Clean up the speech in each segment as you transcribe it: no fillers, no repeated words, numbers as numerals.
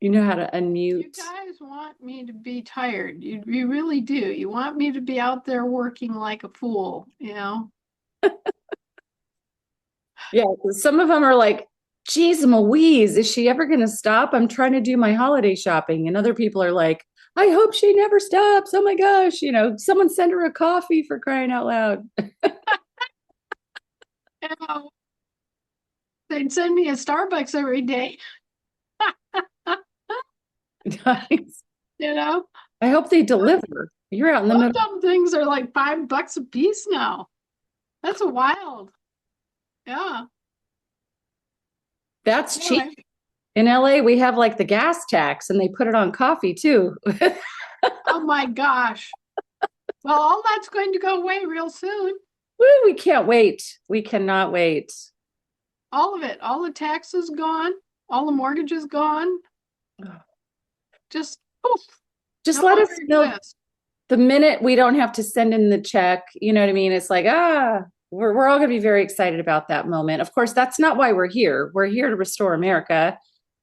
You know how to You unmute. guys want me to be tired. You really do. You want me to be out there working like a fool, you know? Yeah, 'cause some of them are like, geez, Louise, is she ever going to stop? I'm trying to do my holiday shopping. And other people are like, I hope she never stops. Oh my gosh, someone send her a coffee for crying out loud. You know, they'd send me a Starbucks every day, Nice. you know? I hope they deliver. You're out in the Some middle. of them things are like $5 a piece now. That's wild. Yeah. That's cheap. Anyway, In LA, we have like the gas tax and they put it on coffee too. oh my gosh. Well, all that's going to go away real soon. Woo, we can't wait. We cannot wait. All of it. All the taxes gone. All the mortgages gone. Just poof, Just no let us longer know exist. the minute we don't have to send in the check. You know what I mean? It's like, we're all going to be very excited about that moment. Of course, that's not why we're here. We're here to restore America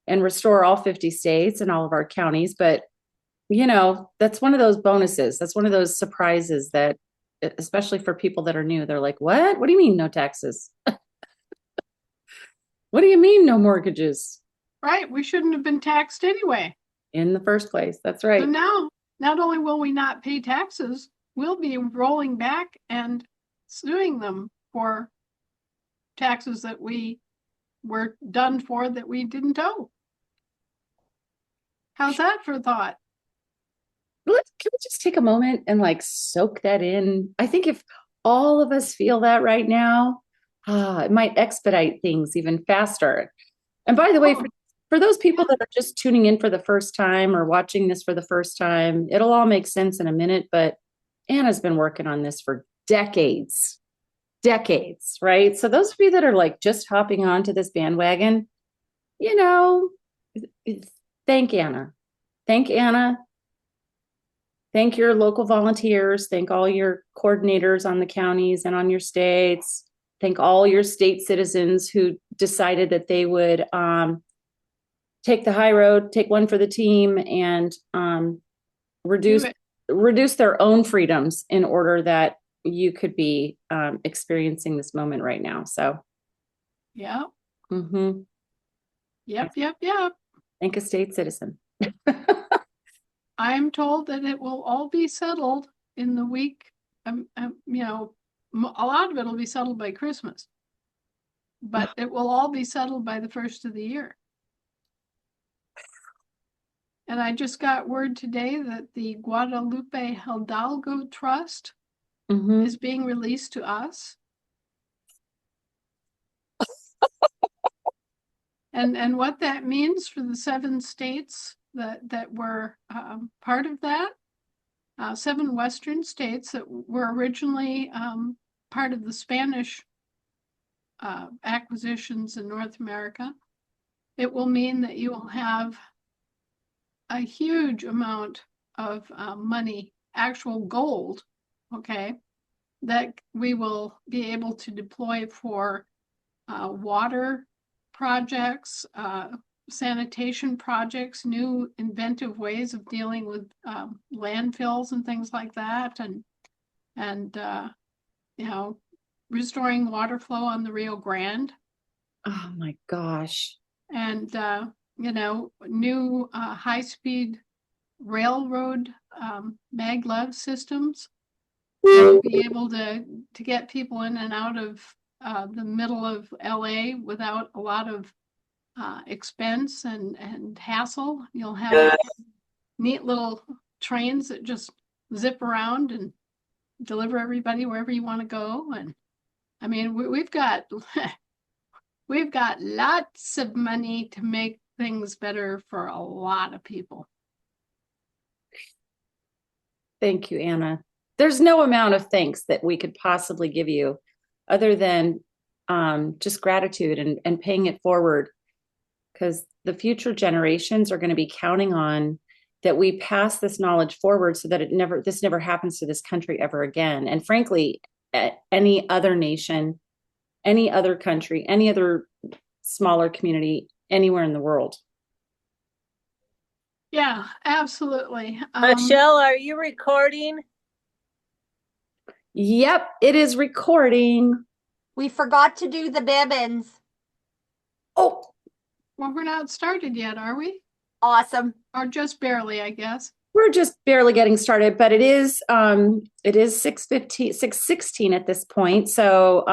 and restore all 50 states and all of our counties. But, that's one of those bonuses. That's one of those surprises that, especially for people that are new, they're like, what? What do you mean no taxes? What do you mean no mortgages Right? We shouldn't have been taxed anyway. in the first place? That's So right. now, not only will we not pay taxes, we'll be rolling back and suing them for taxes that we were done for that we didn't owe. How's that for thought? Can we just take a moment and like soak that in? I think if all of us feel that right now, it might expedite things even faster. And by the way, Oh, for those people that are just tuning in for the first time or watching this for the first time, it'll all make sense in a minute. But Anna's been working on this for decades, decades, right? So those of you that are like just hopping onto this bandwagon, you know, thank Anna. Thank Anna. Thank your local volunteers. Thank all your coordinators on the counties and on your states. Thank all your state citizens who decided that they would take the high road, take one for the team, and do reduce it. reduce their own freedoms in order that you could be experiencing this moment right now. So, Yep, mm-hmm. yep. Thank a state citizen. I'm told that it will all be settled in the week. A lot of it will be settled by Christmas, but it will all be settled by the first of the year. And I just got word today that the Guadalupe Hidalgo Trust Mm-hmm. is being released to us. And what that means for the 7 states that were part of that, 7 Western states that were originally part of the Spanish acquisitions in North America, it will mean that you will have a huge amount of money, actual gold, okay, that we will be able to deploy for water projects, sanitation projects, new inventive ways of dealing with landfills and things like that, and you know, restoring water flow on the Rio Grande, Oh my gosh. and new high-speed railroad maglev systems that'll be able to get people in and out of the middle of LA without a lot of expense and hassle. You'll have neat little trains that just zip around and deliver everybody wherever you want to go. And I mean, we've got we've got lots of money to make things better for a lot of people. Thank you, Anna. There's no amount of thanks that we could possibly give you other than just gratitude and paying it forward because the future generations are going to be counting on that we pass this knowledge forward so that this never happens to this country ever again. And frankly, any other nation, any other country, any other smaller community anywhere in the world. Yeah, absolutely. Michelle, are you recording? Yep, it is recording. We forgot to do the Bibbins. Oh, Well, we're not started yet, are we? Awesome. Or just barely, I guess. we're just barely getting started, but it is 6:15, 6:16 at this point. So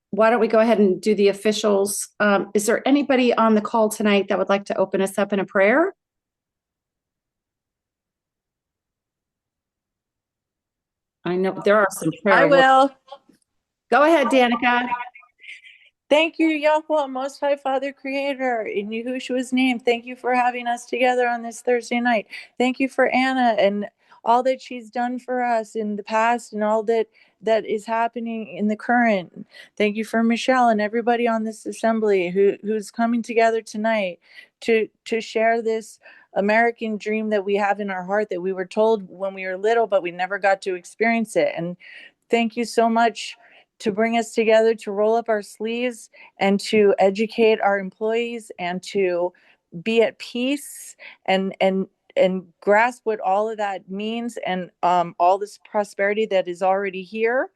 why don't we go ahead and do the officials? Is there anybody on the call tonight that would like to open us up in a prayer? I know there are some prayer I warriors. will. Go ahead, Danica. Thank you, Yahweh, Most High Father Creator, in Yahushua's name. Thank you for having us together on this Thursday night. Thank you for Anna and all that she's done for us in the past and all that is happening in the current. Thank you for Michelle and everybody on this assembly who's coming together tonight to share this American dream that we have in our heart that we were told when we were little, but we never got to experience it. And thank you so much to bring us together, to roll up our sleeves and to educate our employees and to be at peace and grasp what all of that means and all this prosperity that is already here.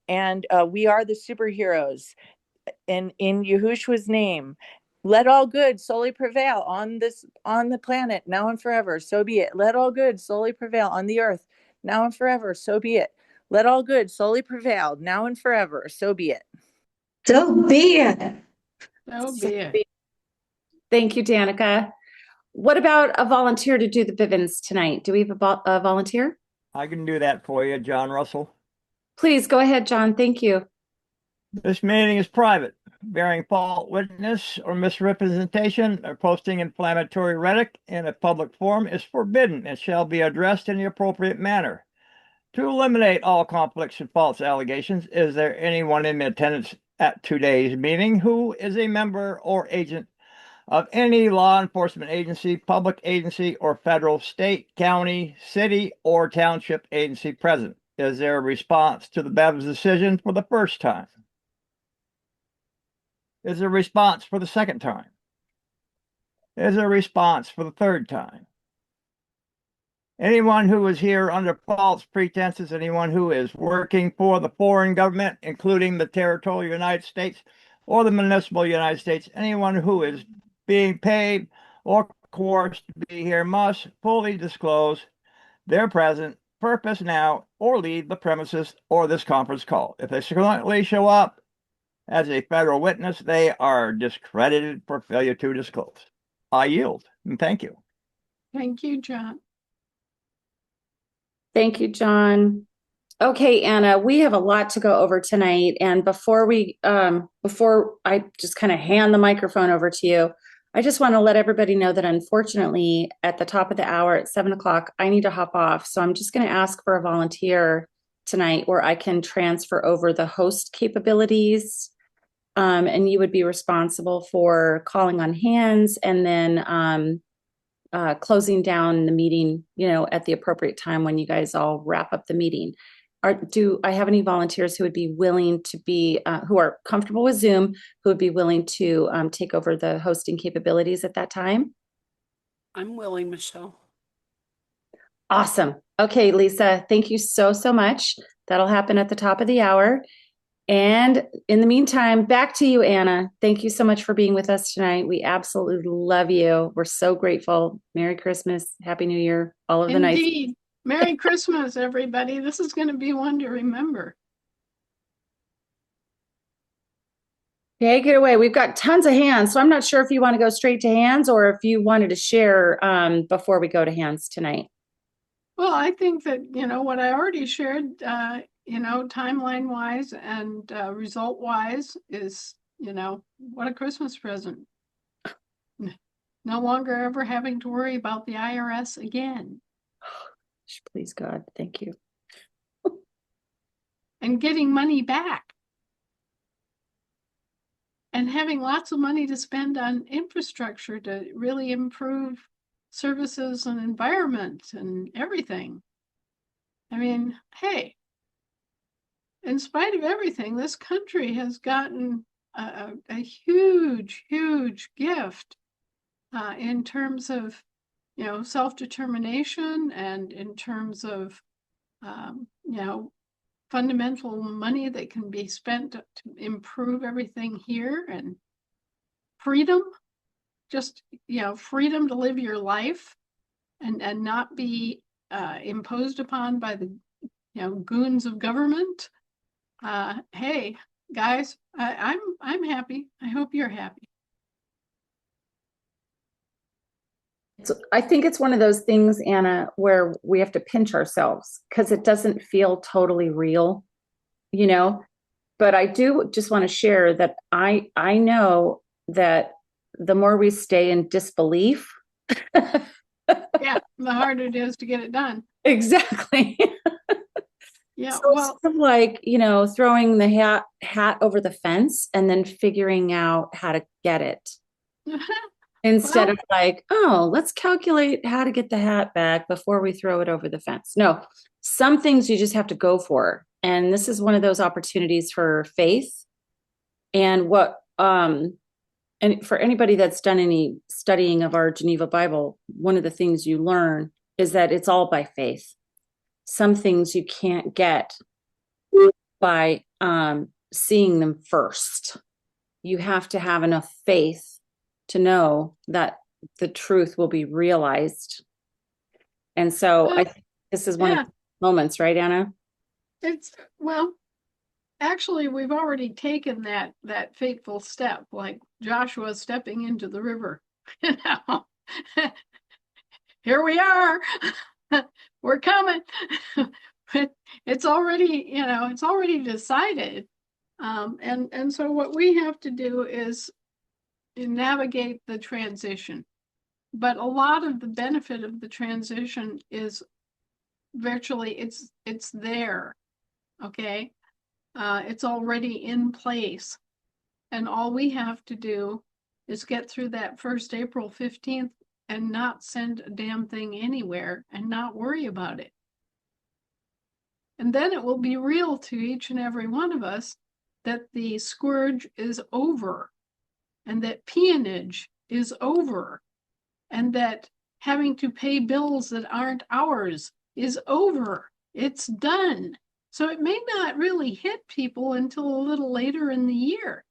And we are the superheroes. And in Yahushua's name, let all good solely prevail on the planet now and forever. So be it. Let all good solely prevail on the earth now and forever. So be it. Let all good solely prevail now and forever. So be it. So be it. So be it. Thank you, Danica. What about a volunteer to do the Bivens tonight? Do we have a volunteer? I can do that for you, John Russell. Please go ahead, John. Thank you. This meeting is private. Bearing false witness or misrepresentation or posting inflammatory rhetoric in a public forum is forbidden and shall be addressed in the appropriate manner. To eliminate all conflicts and false allegations, is there anyone in attendance at today's meeting who is a member or agent of any law enforcement agency, public agency, or federal, state, county, city, or township agency present? Is there a response to the BEV's decision for the first time? Is there a response for the second time? Is there a response for the third time? Anyone who is here under false pretenses, anyone who is working for the foreign government, including the territorial United States or the municipal United States, anyone who is being paid or coerced to be here must fully disclose their present purpose now or leave the premises or this conference call. If they silently show up as a federal witness, they are discredited for failure to disclose. I yield, and thank you. Thank you, John. Thank you, John. Okay, Anna, we have a lot to go over tonight. And before I just kind of hand the microphone over to you, I just want to let everybody know that unfortunately at the top of the hour at 7 o'clock, I need to hop off. So I'm just going to ask for a volunteer tonight where I can transfer over the host capabilities. And you would be responsible for calling on hands and then closing down the meeting, at the appropriate time when you guys all wrap up the meeting. Do I have any volunteers who would be willing to be, who are comfortable with Zoom, who would be willing to take over the hosting capabilities at that time? I'm willing, Michelle. Awesome. Okay, Lisa, thank you so, so much. That'll happen at the top of the hour. And in the meantime, back to you, Anna. Thank you so much for being with us tonight. We absolutely love you. We're so grateful. Merry Christmas, Happy New Year, all of the nights. Indeed. Merry Christmas, everybody. This is going to be one to remember. Take it away. We've got tons of hands, so I'm not sure if you want to go straight to hands or if you wanted to share before we go to hands tonight. Well, I think that, what I already shared, timeline wise and result wise is, what a Christmas present. No longer ever having to worry about the IRS again. Please, God, thank you. And getting money back. And having lots of money to spend on infrastructure to really improve services and environment and everything. I mean, hey, in spite of everything, this country has gotten a huge, huge gift in terms of self-determination, and in terms of, fundamental money that can be spent to improve everything here, and freedom, just, freedom to live your life and not be imposed upon by the, goons of government. Hey, guys, I'm happy. I hope you're happy. I think it's one of those things, Anna, where we have to pinch ourselves because it doesn't feel totally real, you know. But I do just want to share that I know that the more we stay in disbelief, Yeah, the harder it is to get it done. exactly. Yeah, So well, it's sort of like, throwing the hat over the fence and then figuring out how to get it. Instead well, of like, oh, let's calculate how to get the hat back before we throw it over the fence. No, some things you just have to go for. And this is one of those opportunities for faith. And and for anybody that's done any studying of our Geneva Bible, one of the things you learn is that it's all by faith. Some things you can't get by seeing them first. You have to have enough faith to know that the truth will be realized. And so I think this is one of yeah, the moments, right, Anna? well, actually, we've already taken that fateful step, like Joshua stepping into the river. Here we are. We're coming. It's already decided. And so what we have to do is navigate the transition. But a lot of the benefit of the transition is virtually it's there. Okay. It's already in place. And all we have to do is get through that first April 15th and not send a damn thing anywhere and not worry about it. And then it will be real to each and every one of us that the scourge is over, and that peonage is over, and that having to pay bills that aren't ours is over. It's done. So it may not really hit people until a little later in the year.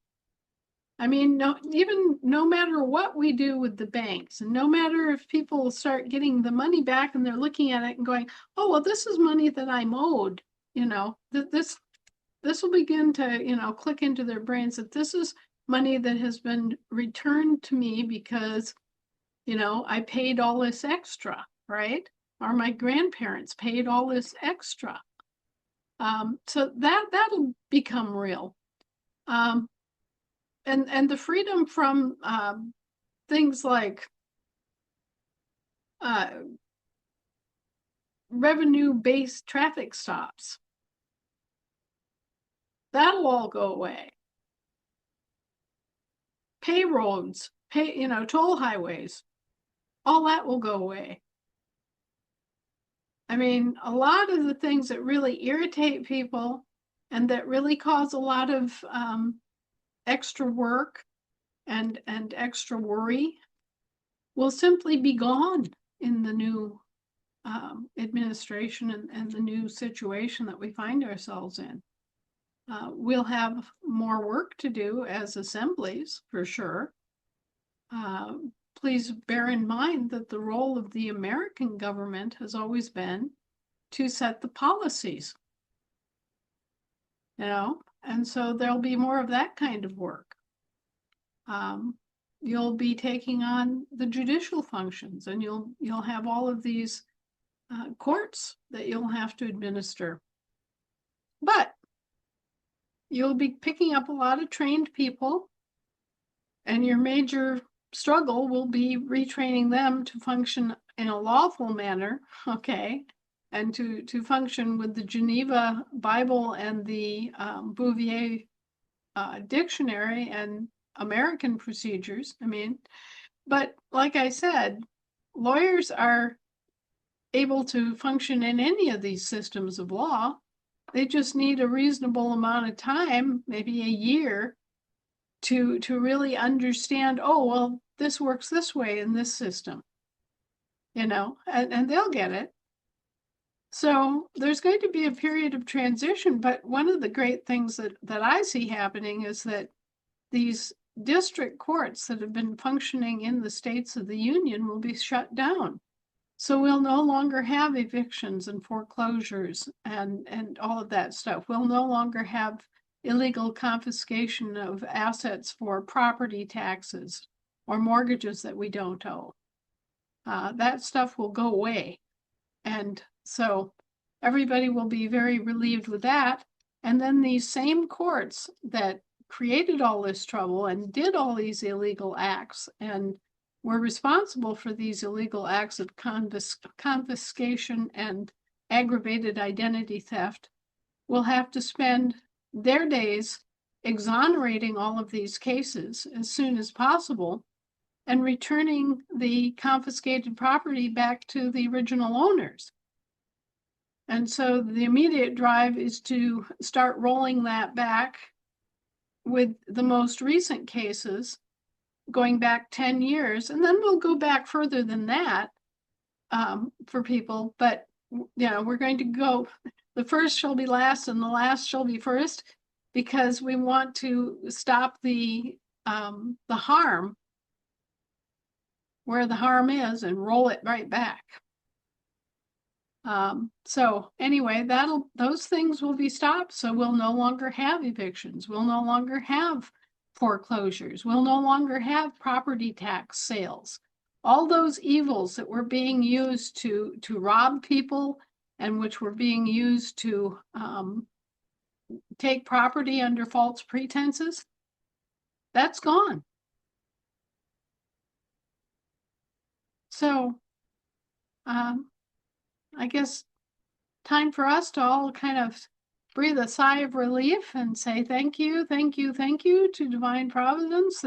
I mean, no matter what we do with the banks, and no matter if people start getting the money back and they're looking at it and going, oh, well, this is money that I'm owed, this will begin to, click into their brains that this is money that has been returned to me because, I paid all this extra, right? Or my grandparents paid all this extra. So that'll become real. And the freedom from things like revenue-based traffic stops, that'll all go away. Pay roads, toll highways, all that will go away. I mean, a lot of the things that really irritate people and that really cause a lot of extra work and extra worry will simply be gone in the new administration and the new situation that we find ourselves in. We'll have more work to do as assemblies, for sure. Please bear in mind that the role of the American government has always been to set the policies, and so there'll be more of that kind of work. You'll be taking on the judicial functions, and you'll have all of these courts that you'll have to administer. But you'll be picking up a lot of trained people, and your major struggle will be retraining them to function in a lawful manner, okay, and to function with the Geneva Bible and the Bouvier dictionary and American procedures. I mean, but like I said, lawyers are able to function in any of these systems of law. They just need a reasonable amount of time, maybe a year, to really understand, oh, well, this works this way in this system. and they'll get it. So there's going to be a period of transition, but one of the great things that I see happening is that these district courts that have been functioning in the states of the union will be shut down. So we'll no longer have evictions and foreclosures and all of that stuff. We'll no longer have illegal confiscation of assets for property taxes or mortgages that we don't owe. That stuff will go away. And so everybody will be very relieved with that. And then these same courts that created all this trouble and did all these illegal acts and were responsible for these illegal acts of confiscation and aggravated identity theft will have to spend their days exonerating all of these cases as soon as possible and returning the confiscated property back to the original owners. And so the immediate drive is to start rolling that back with the most recent cases going back 10 years. And then we'll go back further than that for people. But, we're going to go, the first shall be last and the last shall be first, because we want to stop the harm where the harm is and roll it right back. So anyway, those things will be stopped. So we'll no longer have evictions. We'll no longer have foreclosures. We'll no longer have property tax sales. All those evils that were being used to rob people and which were being used to take property under false pretenses, that's gone. So, I guess time for us to all kind of breathe a sigh of relief and say thank you, thank you, thank you to divine providence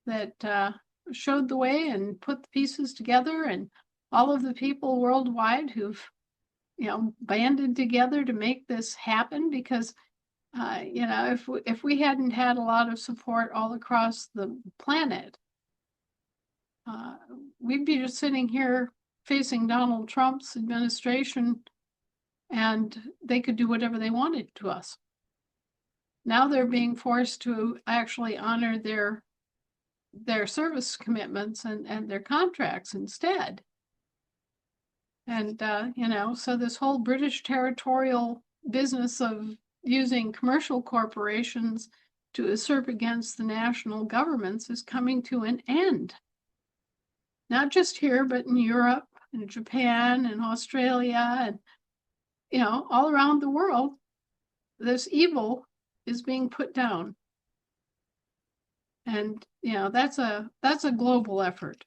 that showed the way and put the pieces together, and all of the people worldwide who've banded together to make this happen. Because if we hadn't had a lot of support all across the planet, we'd be just sitting here facing Donald Trump's administration, and they could do whatever they wanted to us. Now they're being forced to actually honor their service commitments and their contracts instead. And, so this whole British territorial business of using commercial corporations to usurp against the national governments is coming to an end. Not just here, but in Europe and Japan and Australia and, all around the world, this evil is being put down. And, that's a global effort.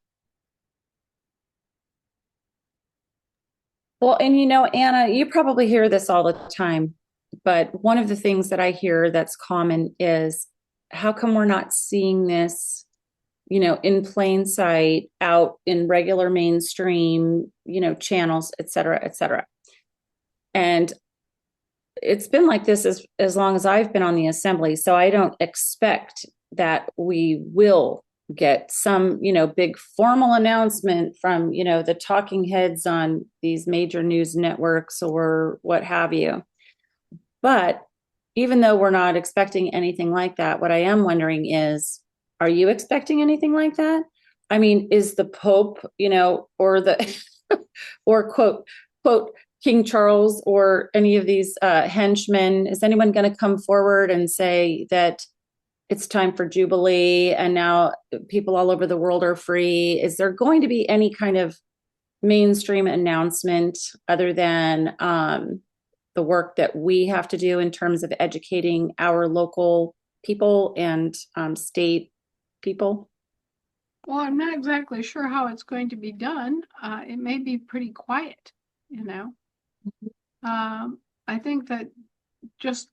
Well, and Anna, you probably hear this all the time, but one of the things that I hear that's common is, how come we're not seeing this, in plain sight, out in regular mainstream, channels, et cetera, et cetera. And it's been like this as long as I've been on the assembly. So I don't expect that we will get some, big formal announcement from, the talking heads on these major news networks or what have you. But even though we're not expecting anything like that, what I am wondering is, are you expecting anything like that? I mean, is the Pope, or the, or quote, King Charles, or any of these henchmen, is anyone going to come forward and say that it's time for Jubilee and now people all over the world are free? Is there going to be any kind of mainstream announcement other than the work that we have to do in terms of educating our local people and state people? Well, I'm not exactly sure how it's going to be done. It may be pretty quiet, I think that just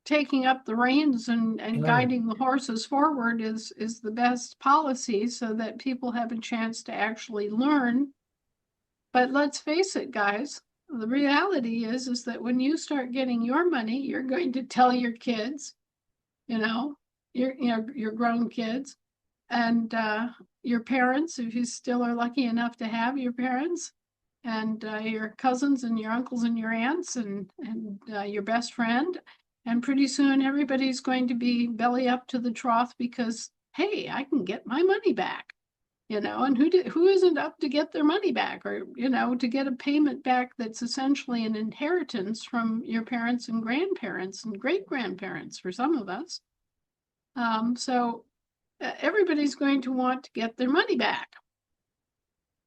taking up the reins and guiding the horses forward is the best policy, so that people have a chance to actually learn. But let's face it, guys, the reality is that when you start getting your money, you're going to tell your kids, your grown kids, and your parents, if you still are lucky enough to have your parents, and your cousins and your uncles and your aunts and your best friend. And pretty soon everybody's going to be belly up to the trough because, hey, I can get my money back, and who isn't up to get their money back, or, to get a payment back that's essentially an inheritance from your parents and grandparents and great grandparents for some of us. So everybody's going to want to get their money back.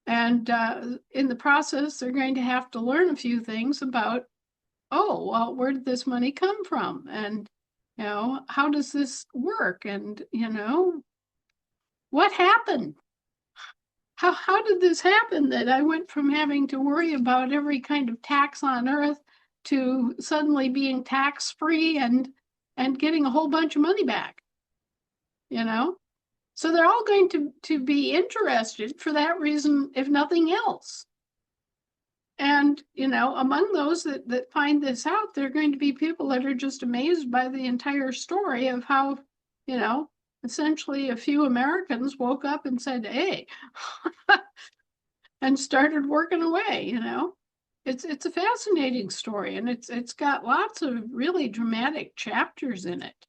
And in the process, they're going to have to learn a few things about, oh, well, where did this money come from? And, how does this work? And, what happened? How did this happen that I went from having to worry about every kind of tax on earth to suddenly being tax-free and getting a whole bunch of money back? So they're all going to be interested for that reason, if nothing else. And, among those that find this out, there are going to be people that are just amazed by the entire story of how, essentially a few Americans woke up and said, hey, and started working away, It's a fascinating story, and it's got lots of really dramatic chapters in it,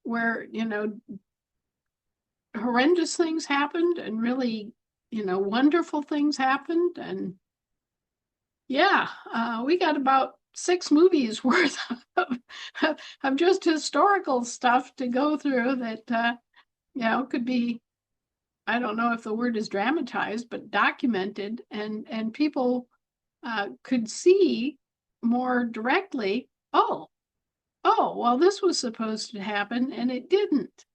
where, horrendous things happened and really, wonderful things happened. And yeah, we got about 6 movies worth of just historical stuff to go through that, could be, I don't know if the word is dramatized, but documented, and people could see more directly, oh, well, this was supposed to happen and it didn't.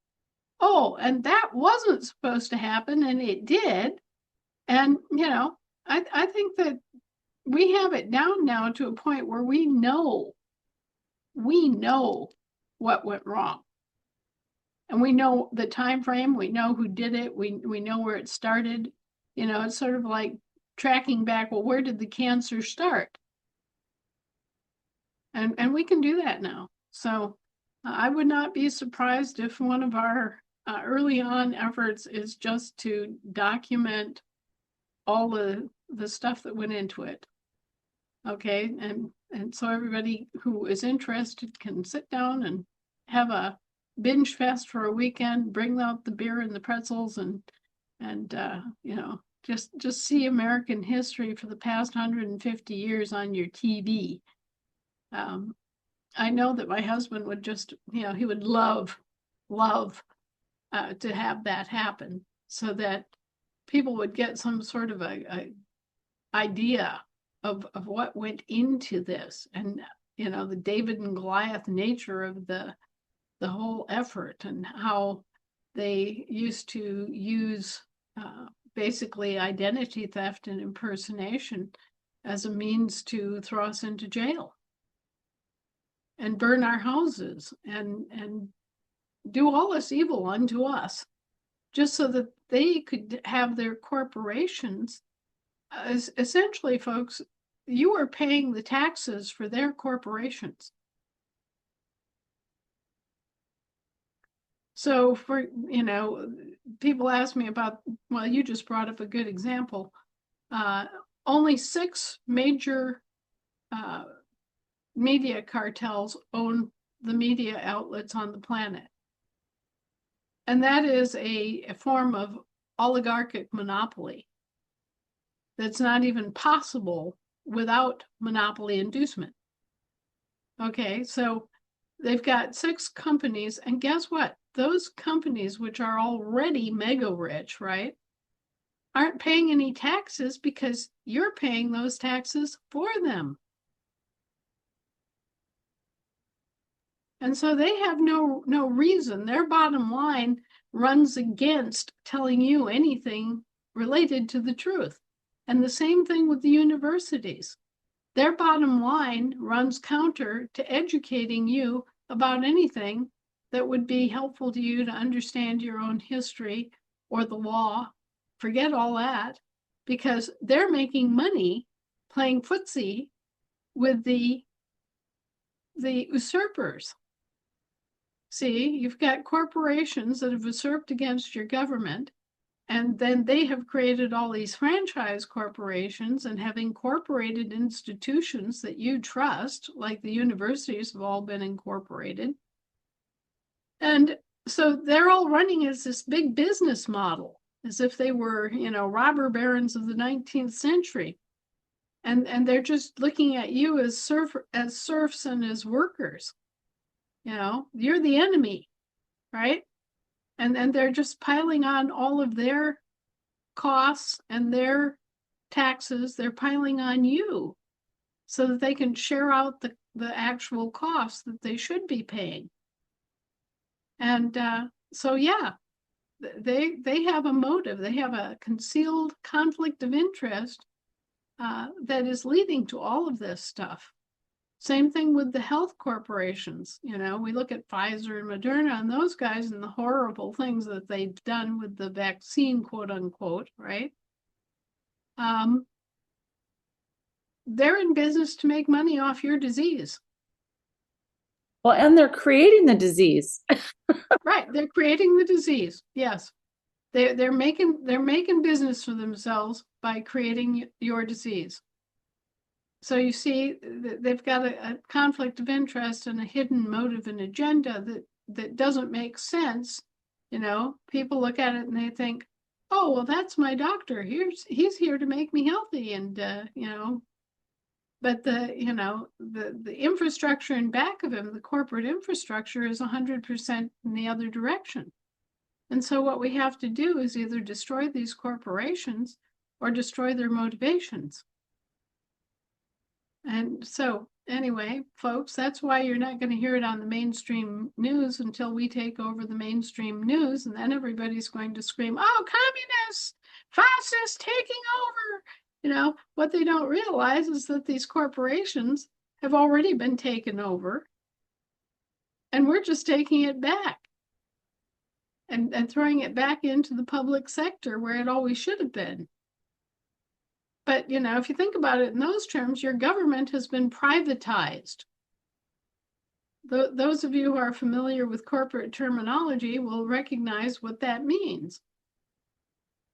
Oh, and that wasn't supposed to happen and it did. And, I think that we have it down now to a point where we know what went wrong. And we know the time frame, we know who did it, we know where it started. It's sort of like tracking back, well, where did the cancer start? And we can do that now. So I would not be surprised if one of our early on efforts is just to document all the stuff that went into it. Okay, and so everybody who is interested can sit down and have a binge fest for a weekend, bring out the beer and the pretzels, and just see American history for the past 150 years on your TV. I know that my husband would just, he would love to have that happen, so that people would get some sort of a idea of what went into this, and the David and Goliath nature of the whole effort, and how they used to use basically identity theft and impersonation as a means to throw us into jail and burn our houses and do all this evil unto us, just so that they could have their corporations. Essentially, folks, you are paying the taxes for their corporations. So for, people ask me about, well, you just brought up a good example. Only 6 major media cartels own the media outlets on the planet. And that is a form of oligarchic monopoly that's not even possible without monopoly inducement. Okay, so they've got 6 companies, and guess what? Those companies, which are already mega rich, right, aren't paying any taxes because you're paying those taxes for them. And so they have no reason. Their bottom line runs against telling you anything related to the truth. And the same thing with the universities. Their bottom line runs counter to educating you about anything that would be helpful to you to understand your own history or the law. Forget all that, because they're making money playing footsie with the usurpers. See, you've got corporations that have usurped against your government, and then they have created all these franchise corporations and have incorporated institutions that you trust, like the universities have all been incorporated. And so they're all running as this big business model, as if they were, robber barons of the 19th century. And they're just looking at you as serfs and as workers. You're the enemy, right? And they're just piling on all of their costs and their taxes. They're piling on you so that they can share out the actual costs that they should be paying. And so, yeah, they have a motive. They have a concealed conflict of interest that is leading to all of this stuff. Same thing with the health corporations. We look at Pfizer and Moderna and those guys and the horrible things that they've done with the vaccine, quote unquote, right? They're in business to make money off your disease. Well, and they're creating the disease. Right. They're creating the disease. Yes. They're making business for themselves by creating your disease. So you see, they've got a conflict of interest and a hidden motive and agenda that doesn't make sense. People look at it and they think, oh, well, that's my doctor. He's here to make me healthy. And, but the infrastructure in back of him, the corporate infrastructure, is 100% in the other direction. And so what we have to do is either destroy these corporations or destroy their motivations. And so anyway, folks, that's why you're not going to hear it on the mainstream news until we take over the mainstream news. And then everybody's going to scream, oh, communists, fascists taking over. What they don't realize is that these corporations have already been taken over. And we're just taking it back and throwing it back into the public sector where it always should have been. But, if you think about it in those terms, your government has been privatized. Those of you who are familiar with corporate terminology will recognize what that means.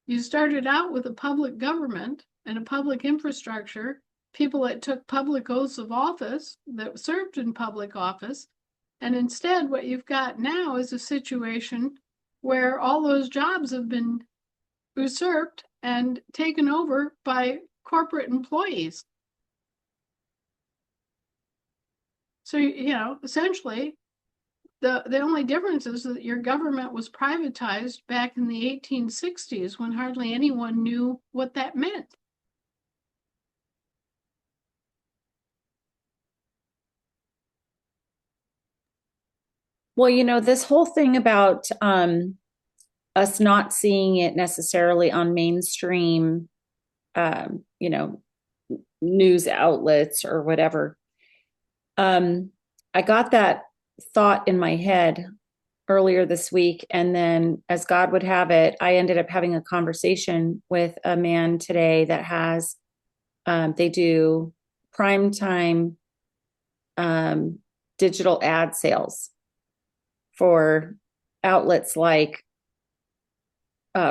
You started out with a public government and a public infrastructure, people that took public oaths of office, that served in public office. And instead, what you've got now is a situation where all those jobs have been usurped and taken over by corporate employees. So, essentially, the only difference is that your government was privatized back in the 1860s when hardly anyone knew what that meant. Well, this whole thing about us not seeing it necessarily on mainstream, news outlets or whatever. I got that thought in my head earlier this week. And then, as God would have it, I ended up having a conversation with a man today that has, they do primetime digital ad sales for outlets like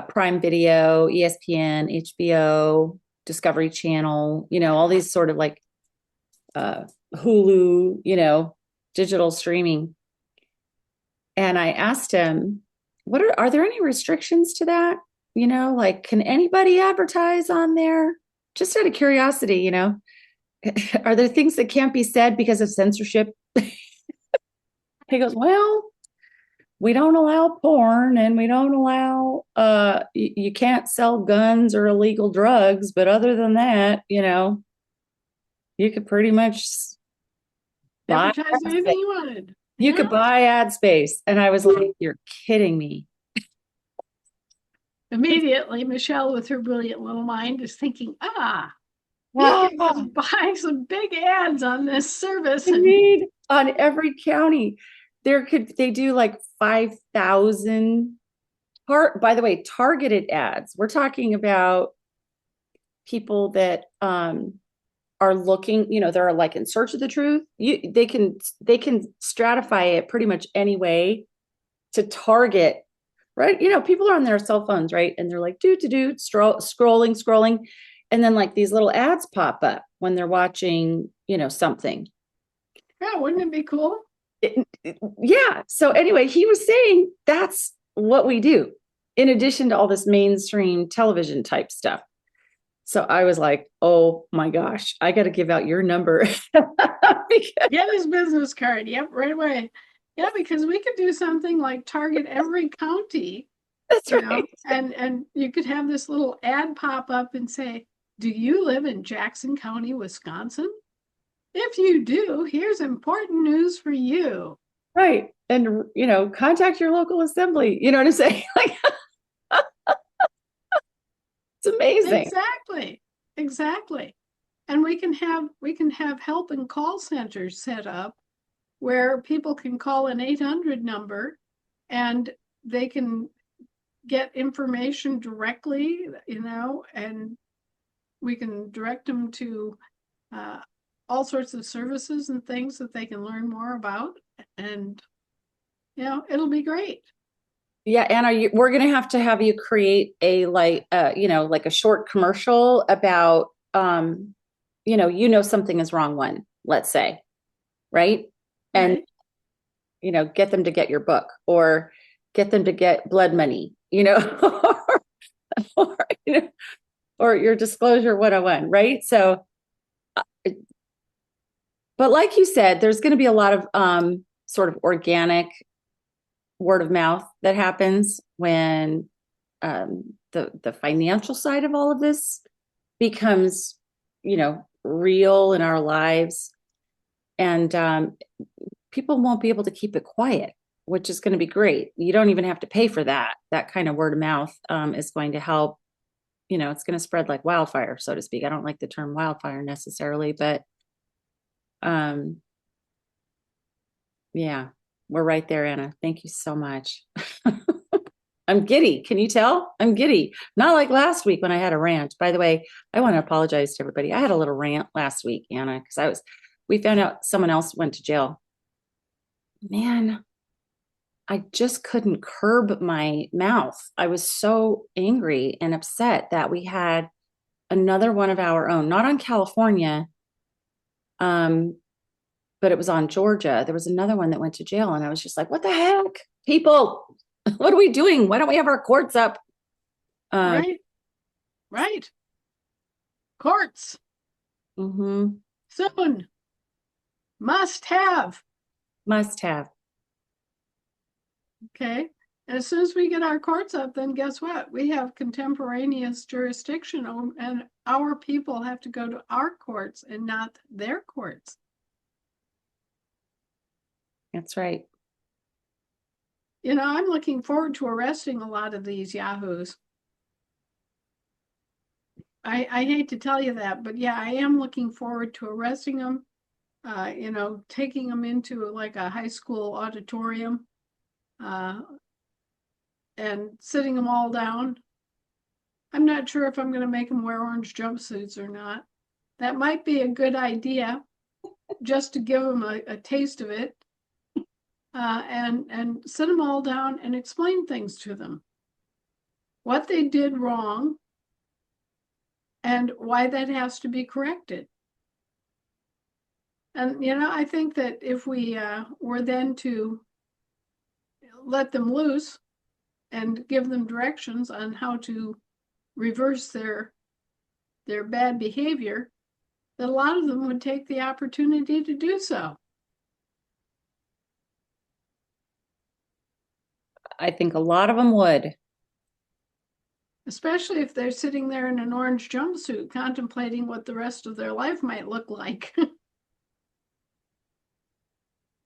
Prime Video, ESPN, HBO, Discovery Channel, all these sort of like Hulu, digital streaming. And I asked him, are there any restrictions to that? Like, can anybody advertise on there? Just out of curiosity, are there things that can't be said because of censorship? He goes, well, we don't allow porn and we don't allow, you can't sell guns or illegal drugs. But other than that, you could pretty much buy Advertise anything you wanted. You could buy ad space. And I was like, you're kidding me. Immediately, Michelle, with her brilliant little mind, is thinking, we can just buy some big ads on this service. Indeed, on every county. They do like 5,000 by the way, targeted ads. We're talking about people that are looking, they're like in search of the truth, they can stratify it pretty much any way to target, right? People are on their cell phones, right? And they're like, scrolling. And then like these little ads pop up when they're watching, something. Yeah, wouldn't it be cool? Yeah. So anyway, he was saying that's what we do in addition to all this mainstream television type stuff. So I was like, oh my gosh, I got to give out your number. Get his business card. Yep, right away. Yeah, because we could do something like target every county, That's you right. know, and you could have this little ad pop up and say, do you live in Jackson County, Wisconsin? If you do, here's important news for you. Right. And, contact your local assembly. You know what I'm saying? Like, it's amazing. Exactly. And we can have help and call centers set up where people can call an 800 number and they can get information directly, and we can direct them to all sorts of services and things that they can learn more about. And, it'll be great. Yeah, Anna, we're going to have you create a like a short commercial about something is wrong one, let's say, right? And get them to get your book or get them to get blood money, or, or your disclosure 101, right? So but like you said, there's going to be a lot of sort of organic word of mouth that happens when the financial side of all of this becomes, real in our lives, and people won't be able to keep it quiet, which is going to be great. You don't even have to pay for that. That kind of word of mouth is going to help. It's going to spread like wildfire, so to speak. I don't like the term wildfire necessarily, but yeah, we're right there, Anna. Thank you so much. I'm giddy. Can you tell? I'm giddy. Not like last week when I had a rant. By the way, I want to apologize to everybody. I had a little rant last week, Anna, because we found out someone else went to jail. Man, I just couldn't curb my mouth. I was so angry and upset that we had another one of our own, not on California, but it was on Georgia. There was another one that went to jail, and I was just like, what the heck? People, what are we doing? Why don't we have our courts up? Right. Courts. Mm-hmm. Soon. Must have. Okay. And as soon as we get our courts up, then guess what? We have contemporaneous jurisdiction, and our people have to go to our courts and not their courts. That's right. I'm looking forward to arresting a lot of these yahoos. I hate to tell you that, but yeah, I am looking forward to arresting them, taking them into like a high school auditorium, and sitting them all down. I'm not sure if I'm going to make them wear orange jumpsuits or not. That might be a good idea, just to give them a taste of it, and sit them all down and explain things to them. What they did wrong and why that has to be corrected. And, I think that if we were then to let them loose and give them directions on how to reverse their bad behavior, that a lot of them would take the opportunity to do so. I think a lot of them would. Especially if they're sitting there in an orange jumpsuit contemplating what the rest of their life might look like.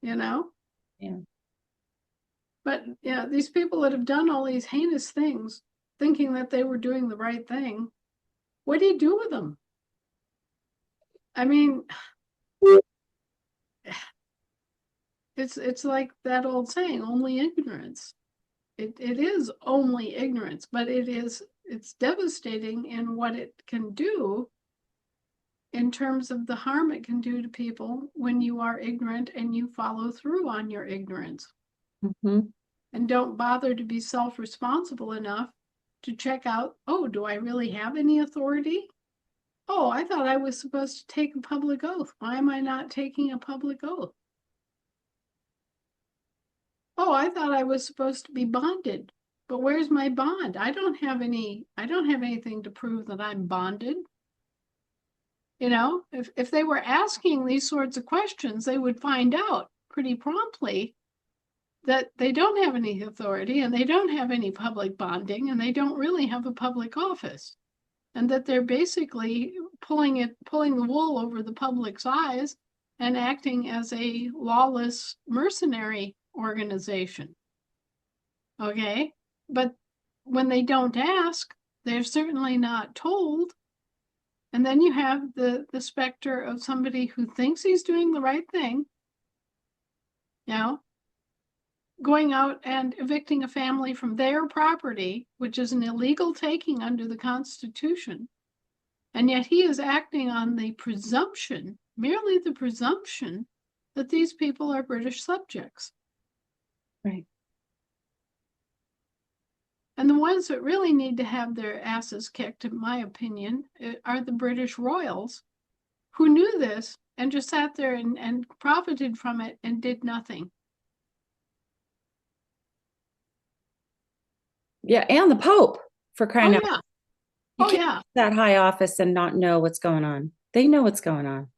Yeah. But these people that have done all these heinous things, thinking that they were doing the right thing, what do you do with them? I mean, it's like that old saying, only ignorance. It is only ignorance, but it's devastating in what it can do in terms of the harm it can do to people when you are ignorant and you follow through on your ignorance Mhm. and don't bother to be self-responsible enough to check out, oh, do I really have any authority? Oh, I thought I was supposed to take a public oath. Why am I not taking a public oath? Oh, I thought I was supposed to be bonded, but where's my bond? I don't have anything to prove that I'm bonded. You know, if they were asking these sorts of questions, they would find out pretty promptly that they don't have any authority and they don't have any public bonding and they don't really have a public office. And that they're basically pulling the wool over the public's eyes and acting as a lawless mercenary organization. Okay? But when they don't ask, they're certainly not told. And then you have the specter of somebody who thinks he's doing the right thing, you know, going out and evicting a family from their property, which is an illegal taking under the Constitution. And yet he is acting on the presumption, merely the presumption, that these people are British subjects. Right. And the ones that really need to have their asses kicked, in my opinion, are the British royals who knew this and just sat there and profited from it and did nothing. Yeah, and the Pope, for crying Oh, out. yeah. You Oh, can't yeah. have that high office and not know what's going on. They know what's going on.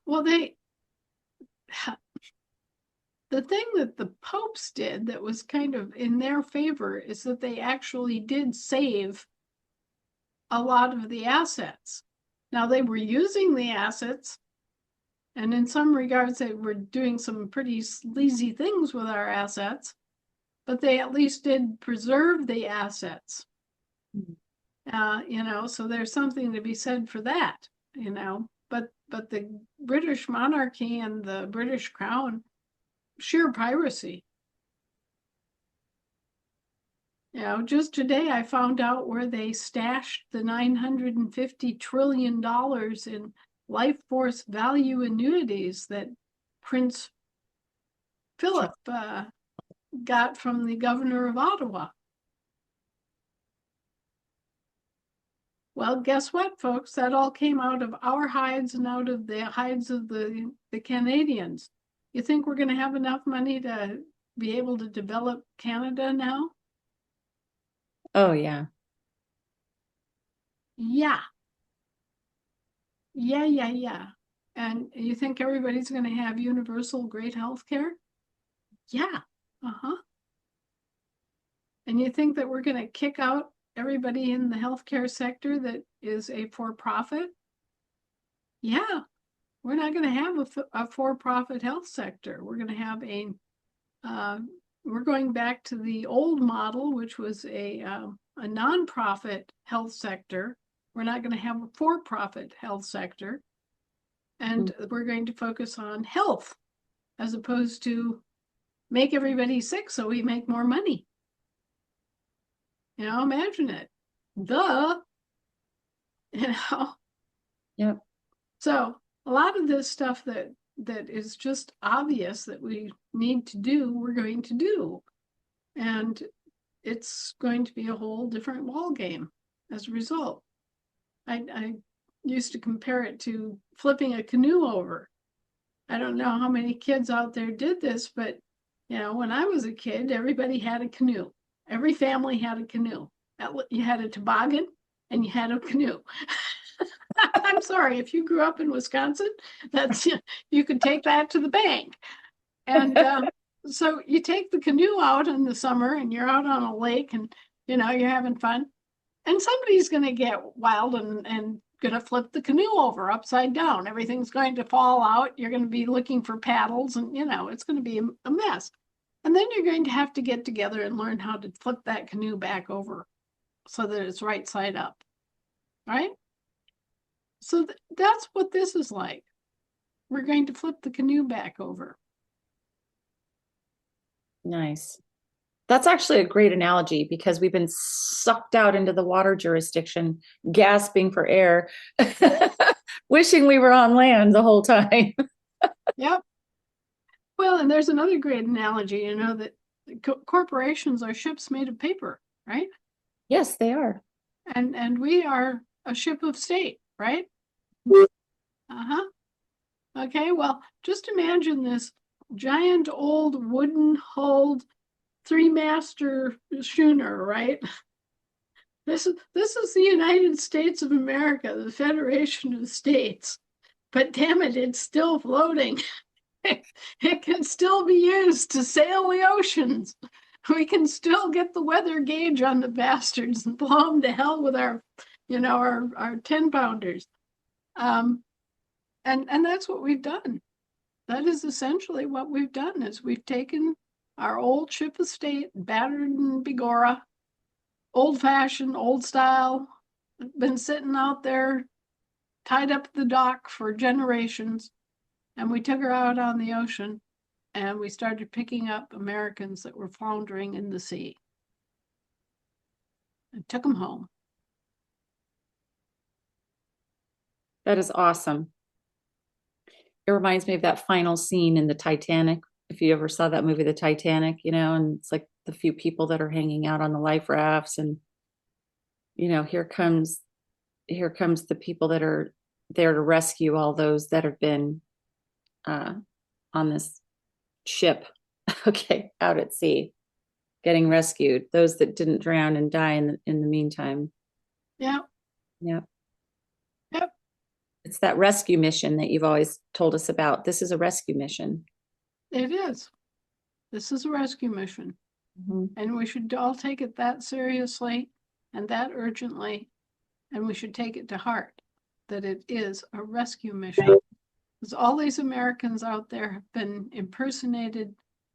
Well, the thing that the popes did that was kind of in their favor is that they actually did save a lot of the assets. Now, they were using the assets, and in some regards, they were doing some pretty sleazy things with our assets, but they at least did preserve the assets. You know, so there's something to be said for that, you know. But the British monarchy and the British crown, sheer piracy. You know, just today I found out where they stashed the $950 trillion in life force value annuities that Prince Philip got from the governor of Ottawa. Well, guess what, folks? That all came out of our hides and out of the hides of the Canadians. You think we're going to have enough money to be able to develop Canada now? Oh, yeah. Yeah. Yeah. And you think everybody's going to have universal great health care? Yeah. Uh-huh. And you think that we're going to kick out everybody in the healthcare sector that is a for-profit? Yeah. We're not going to have a for-profit health sector. We're going to have we're going back to the old model, which was a nonprofit health sector. We're not going to have a for-profit health sector. And we're going to focus on health as opposed to make everybody sick so we make more money. You know, imagine it. You know. Yep. So a lot of this stuff that is just obvious that we need to do, we're going to do. And it's going to be a whole different ball game as a result. I used to compare it to flipping a canoe over. I don't know how many kids out there did this, but you know, when I was a kid, everybody had a canoe. Every family had a canoe. You had a toboggan and you had a canoe. I'm sorry, if you grew up in Wisconsin, that's you could take that to the bank. And so you take the canoe out in the summer and you're out on a lake and you know you're having fun. And somebody's going to get wild and going to flip the canoe over upside down. Everything's going to fall out. You're going to be looking for paddles and, you know, it's going to be a mess. And then you're going to have to get together and learn how to flip that canoe back over so that it's right side up. Right? So that's what this is like. We're going to flip the canoe back over. Nice. That's actually a great analogy because we've been sucked out into the water jurisdiction, gasping for air wishing we were on land the whole time. Yep. Well, and there's another great analogy, you know, that corporations are ships made of paper, right? Yes, they are. And we are a ship of state, right? Uh-huh. Okay, well, just imagine this giant old wooden hulled three-master schooner, right? This is the United States of America, the Federation of States. But damn it, it's still floating. It can still be used to sail the oceans. We can still get the weather gauge on the bastards and blow them to hell with our, you know, our 10 pounders. And that's what we've done. That is essentially what we've done is we've taken our old ship of state, battered and begorra, old fashioned, old style, been sitting out there tied up at the dock for generations. And we took her out on the ocean and we started picking up Americans that were floundering in the sea and took them home. That is awesome. It reminds me of that final scene in the Titanic. If you ever saw that movie, The Titanic, you know, and it's like the few people that are hanging out on the life rafts, and you know, here comes the people that are there to rescue all those that have been on this ship, okay, out at sea, getting rescued. Those that didn't drown and die in the meantime. Yeah. Yeah. Yep. It's that rescue mission that you've always told us about. This is a rescue mission. It is. This is a rescue mission. Mm-hmm. And we should all take it that seriously and that urgently. And we should take it to heart that it is a rescue mission. Because all these Americans out there have been impersonated,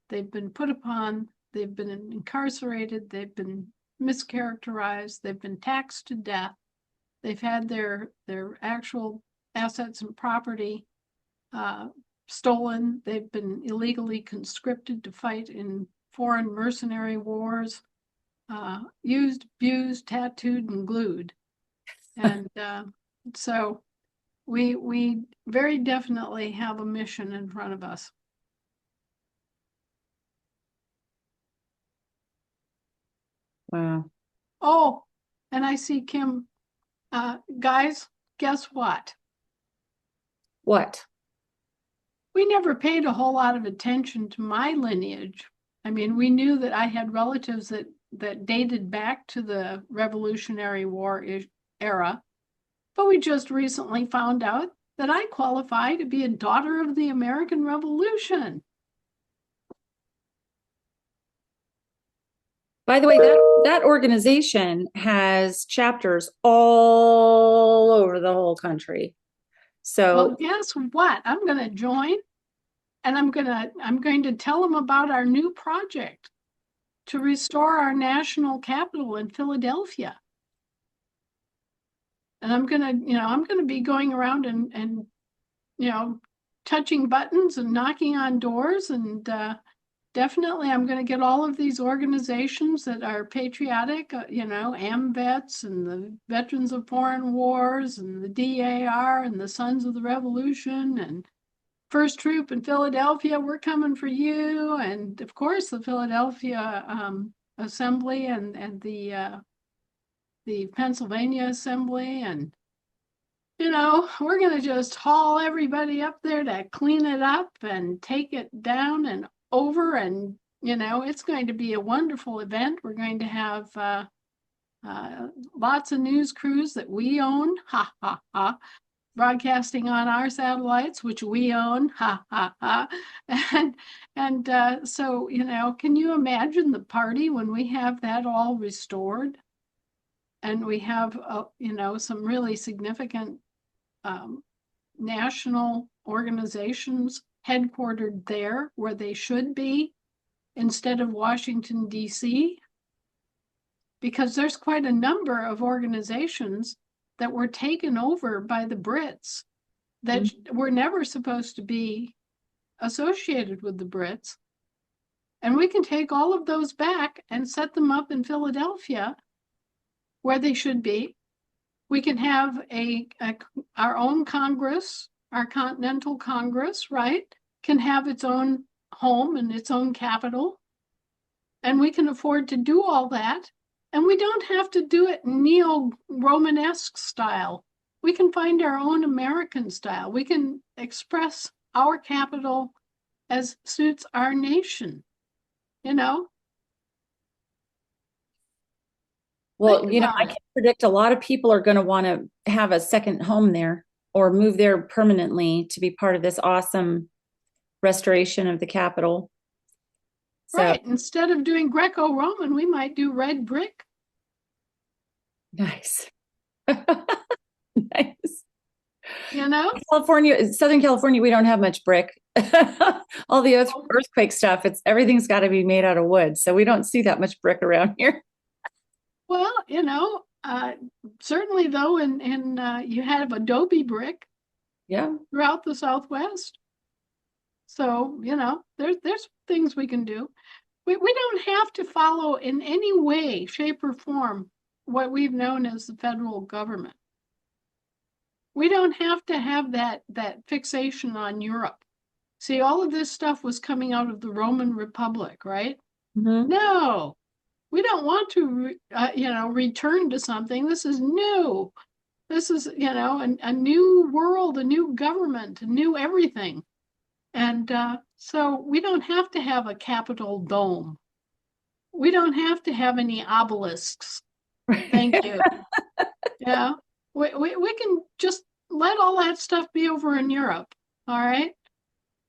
they've been put upon, they've been incarcerated, they've been mischaracterized, they've been taxed to death, they've had their actual assets and property stolen, they've been illegally conscripted to fight in foreign mercenary wars, used, abused, tattooed, and glued. And so we very definitely have a mission in front of us. Wow. Oh, and I see Kim. Guys, guess what? What? We never paid a whole lot of attention to my lineage. I mean, we knew that I had relatives that dated back to the Revolutionary War era, but we just recently found out that I qualify to be a daughter of the American Revolution. By the way, that organization has chapters all over the whole country. So Well, guess what? I'm going to join, and I'm going to tell them about our new project to restore our national capital in Philadelphia. And I'm going to be going around and touching buttons and knocking on doors, and definitely I'm going to get all of these organizations that are patriotic, AMVETS and the Veterans of Foreign Wars and the DAR and the Sons of the Revolution and First Troop in Philadelphia, we're coming for you. And of course, the Philadelphia Assembly and the Pennsylvania Assembly. And, we're going to just haul everybody up there to clean it up and take it down and over. And, it's going to be a wonderful event. We're going to have lots of news crews that we own. Ha, ha, ha. Broadcasting on our satellites, which we own, ha ha ha, and so can you imagine the party when we have that all restored, and we have some really significant national organizations headquartered there where they should be, instead of Washington D.C., because there's quite a number of organizations that were taken over by the Brits that were never supposed to be associated with the Brits. And we can take all of those back and set them up in Philadelphia where they should be. We can have our own Congress, our Continental Congress, right? Can have its own home and its own capital. And we can afford to do all that. And we don't have to do it neo-Romanesque style. We can find our own American style. We can express our capital as suits our nation, you know? Well, Think you know, about I it. can predict a lot of people are going to want to have a second home there or move there permanently to be part of this awesome restoration of the Capitol. So Right. Instead of doing Greco-Roman, we might do red brick. nice. Nice. You know? California, Southern California, we don't have much brick. All the earthquake stuff, everything's got to be made out of wood. So we don't see that much brick around here. Well, certainly though, you have adobe brick Yeah. throughout the Southwest. So, there's things we can do. We don't have to follow in any way, shape, or form what we've known as the federal government. We don't have to have that fixation on Europe. See, all of this stuff was coming out of the Roman Republic, right? Mm-hmm. No, we don't want to, return to something. This is new. This is, a new world, a new government, a new everything. And so we don't have to have a Capitol dome. We don't have to have any obelisks. Thank you. Yeah, we can just let all that stuff be over in Europe. All right.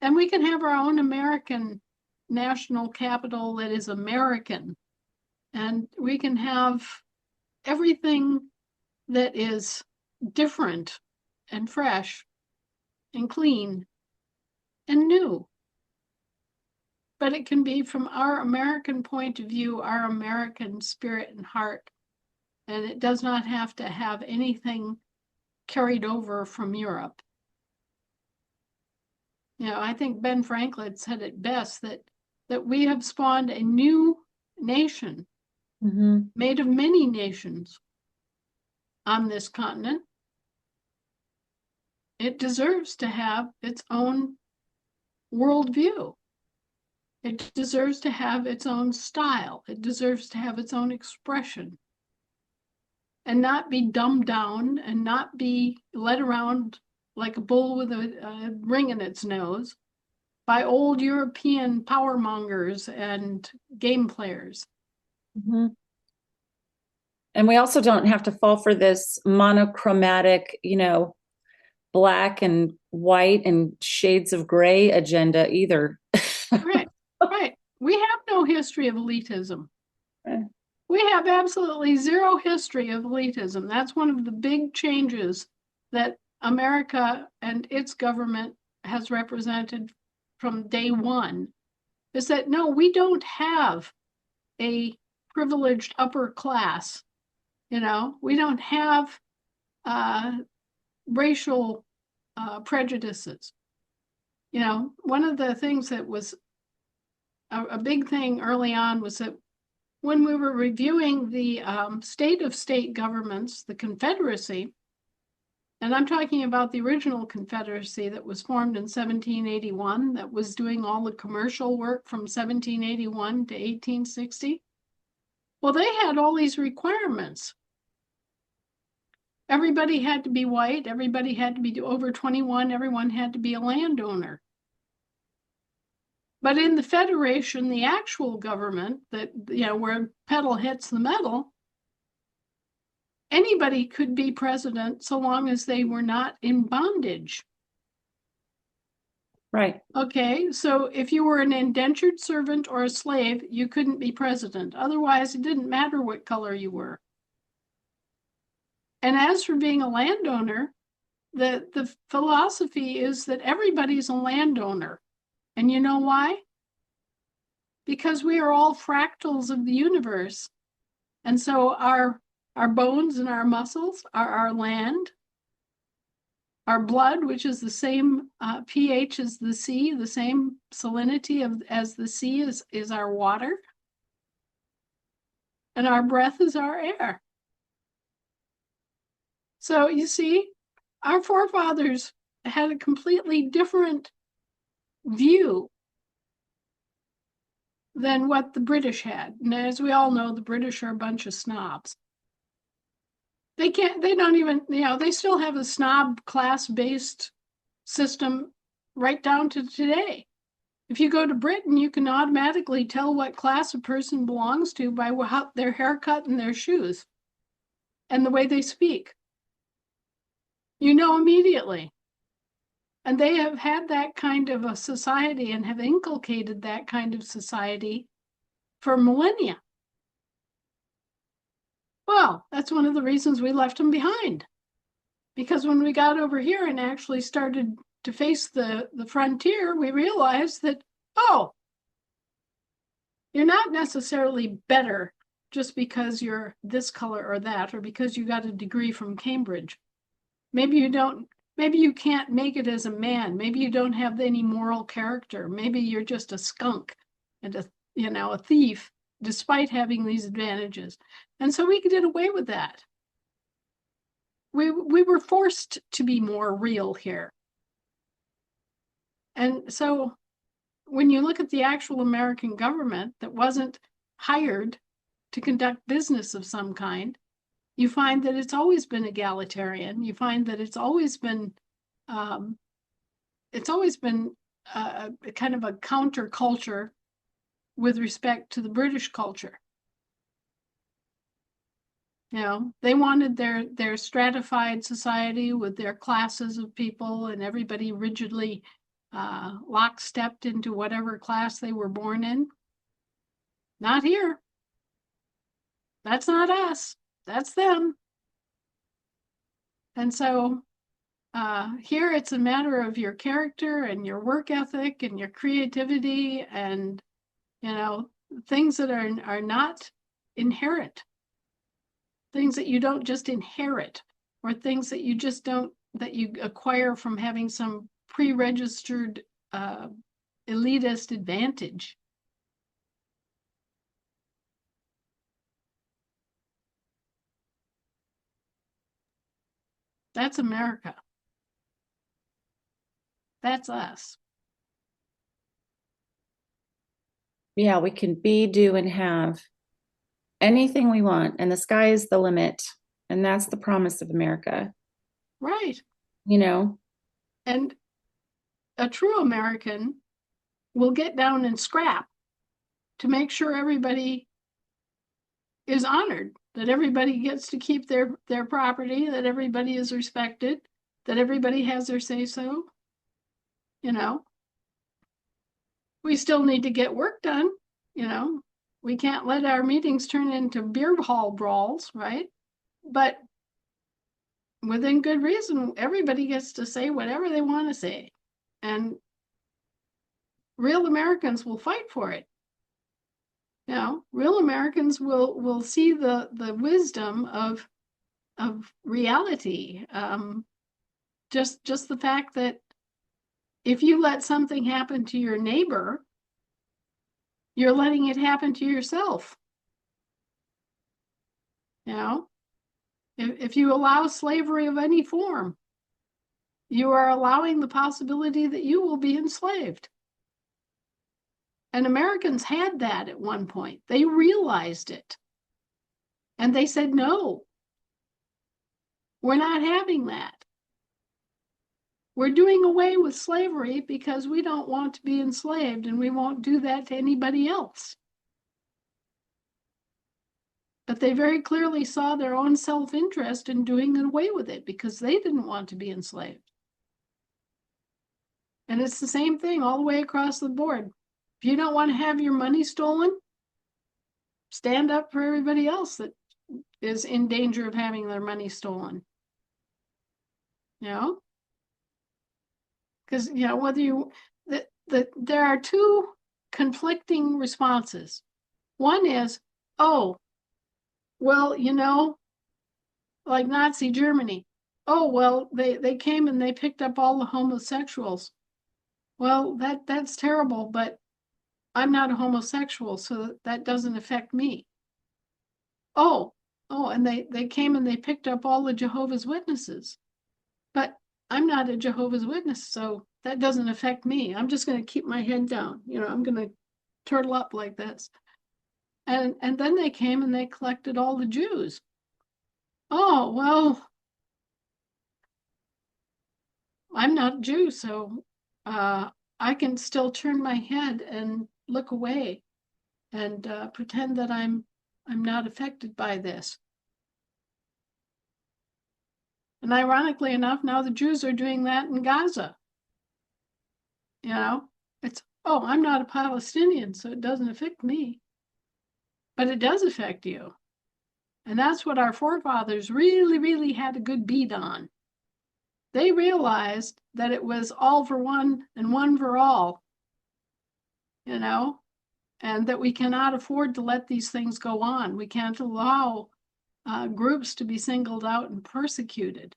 And we can have our own American national capital that is American. And we can have everything that is different and fresh and clean and new. But it can be from our American point of view, our American spirit and heart. And it does not have to have anything carried over from Europe. I think Ben Franklin said it best that we have spawned a new nation Mm-hmm. made of many nations on this continent. It deserves to have its own worldview. It deserves to have its own style. It deserves to have its own expression and not be dumbed down and not be led around like a bull with a ring in its nose by old European power mongers and game players. Mm-hmm. And we also don't have to fall for this monochromatic, black and white and shades of gray agenda either. Right, right. We have no history of elitism. Right. We have absolutely zero history of elitism. That's one of the big changes that America and its government has represented from day one, is that no, we don't have a privileged upper class. We don't have racial prejudices. One of the things that was a big thing early on was that when we were reviewing the state of state governments, the Confederacy, and I'm talking about the original Confederacy that was formed in 1781, that was doing all the commercial work from 1781 to 1860. Well, they had all these requirements. Everybody had to be white, everybody had to be over 21, everyone had to be a landowner. But in the Federation, the actual government that, where pedal hits the metal, anybody could be president so long as they were not in bondage. Right. Okay, so if you were an indentured servant or a slave, you couldn't be president. Otherwise, it didn't matter what color you were. And as for being a landowner, the philosophy is that everybody's a landowner. And you know why? Because we are all fractals of the universe. And so our bones and our muscles are our land. Our blood, which is the same pH as the sea, the same salinity as the sea is our water. And our breath is our air. So you see, our forefathers had a completely different view than what the British had. And as we all know, the British are a bunch of snobs. They don't even, they still have a snob class-based system right down to today. If you go to Britain, you can automatically tell what class a person belongs to by how their haircut and their shoes and the way they speak. You know immediately. And they have had that kind of a society and have inculcated that kind of society for millennia. Well, that's one of the reasons we left them behind. Because when we got over here and actually started to face the frontier, we realized that, oh, you're not necessarily better just because you're this color or that, or because you got a degree from Cambridge. Maybe you can't make it as a man. Maybe you don't have any moral character. Maybe you're just a skunk and a thief, despite having these advantages. And so we did away with that. We were forced to be more real here. And so when you look at the actual American government that wasn't hired to conduct business of some kind, you find that it's always been egalitarian. You find that it's always been a kind of a counterculture with respect to the British culture. They wanted their stratified society with their classes of people and everybody rigidly lockstepped into whatever class they were born in. Not here. That's not us. That's them. And so here it's a matter of your character and your work ethic and your creativity and, things that are not inherent. Things that you don't just inherit, or things that you just don't, that you acquire from having some pre-registered elitist advantage. That's America. That's us. Yeah, we can be, do, and have anything we want, and the sky is the limit. And that's the promise of America. Right. And a true American will get down and scrap to make sure everybody is honored, that everybody gets to keep their property, that everybody is respected, that everybody has their say-so. We still need to get work done. We can't let our meetings turn into beer hall brawls, right? But within good reason, everybody gets to say whatever they want to say. And real Americans will fight for it. Real Americans will see the wisdom of reality. Just the fact that if you let something happen to your neighbor, you're letting it happen to yourself. If you allow slavery of any form, you are allowing the possibility that you will be enslaved. And Americans had that at one point. They realized it. And they said, no, we're not having that. We're doing away with slavery because we don't want to be enslaved, and we won't do that to anybody else. But they very clearly saw their own self-interest in doing away with it because they didn't want to be enslaved. And it's the same thing all the way across the board. If you don't want to have your money stolen, stand up for everybody else that is in danger of having their money stolen. Because there are two conflicting responses. One is, oh, well, like Nazi Germany. Oh, well, they came and they picked up all the homosexuals. Well, that's terrible, but I'm not a homosexual, so that doesn't affect me. Oh, Oh, and they came and they picked up all the Jehovah's Witnesses. But I'm not a Jehovah's Witness, so that doesn't affect me. I'm just going to keep my head down. I'm going to turtle up like this. And then they came and they collected all the Jews. Oh, well, I'm not a Jew, so I can still turn my head and look away and pretend that I'm not affected by this. And ironically enough, now the Jews are doing that in Gaza. It's, oh, I'm not a Palestinian, so it doesn't affect me. But it does affect you. And that's what our forefathers really, really had a good beat on. They realized that it was all for one and one for all, and that we cannot afford to let these things go on. We can't allow groups to be singled out and persecuted.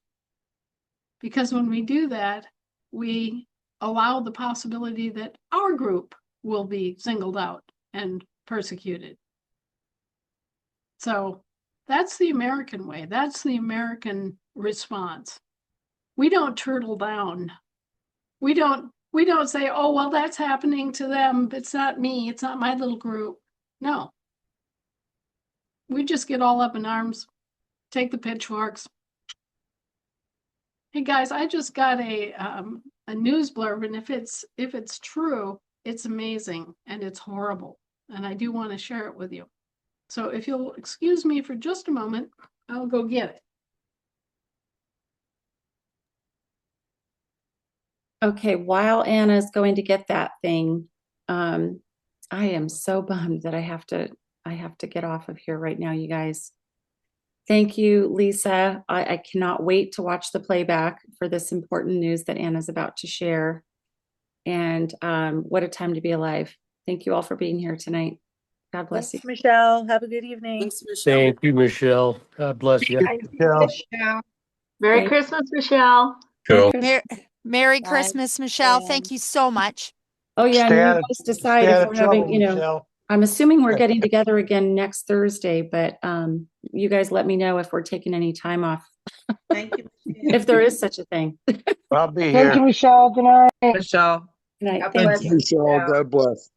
Because when we do that, we allow the possibility that our group will be singled out and persecuted. So that's the American way. That's the American response. We don't turtle down. We don't say, oh, well, that's happening to them. It's not me. It's not my little group. No. We just get all up in arms, take the pitchforks. Hey guys, I just got a news blurb, and if it's true, it's amazing and it's horrible. And I do want to share it with you. So if you'll excuse me for just a moment, I'll go get it. Okay, while Anna's going to get that thing, I am so bummed that I have to get off of here right now, you guys. Thank you, Lisa. I cannot wait to watch the playback for this important news that Anna's about to share. And what a time to be alive. Thank you all for being here tonight. God bless Thanks, you. Michelle. Have a good evening. Thanks, Michelle. Thank you, Michelle. God bless you. Michelle. Merry Thank- Christmas, Michelle. Merry Cool. Christmas. Merry Bye. Christmas, Michelle. Yeah. Thank you so much. Oh yeah, and you guys decide if we're having, Michelle. I'm assuming we're getting together again next Thursday, but you guys let me know if we're taking any time off, Thank you. if there is such a thing. Good I'll be Thank you, here. Michelle. Good night. Michelle. night. God Thank bless you. you. Michelle, God bless.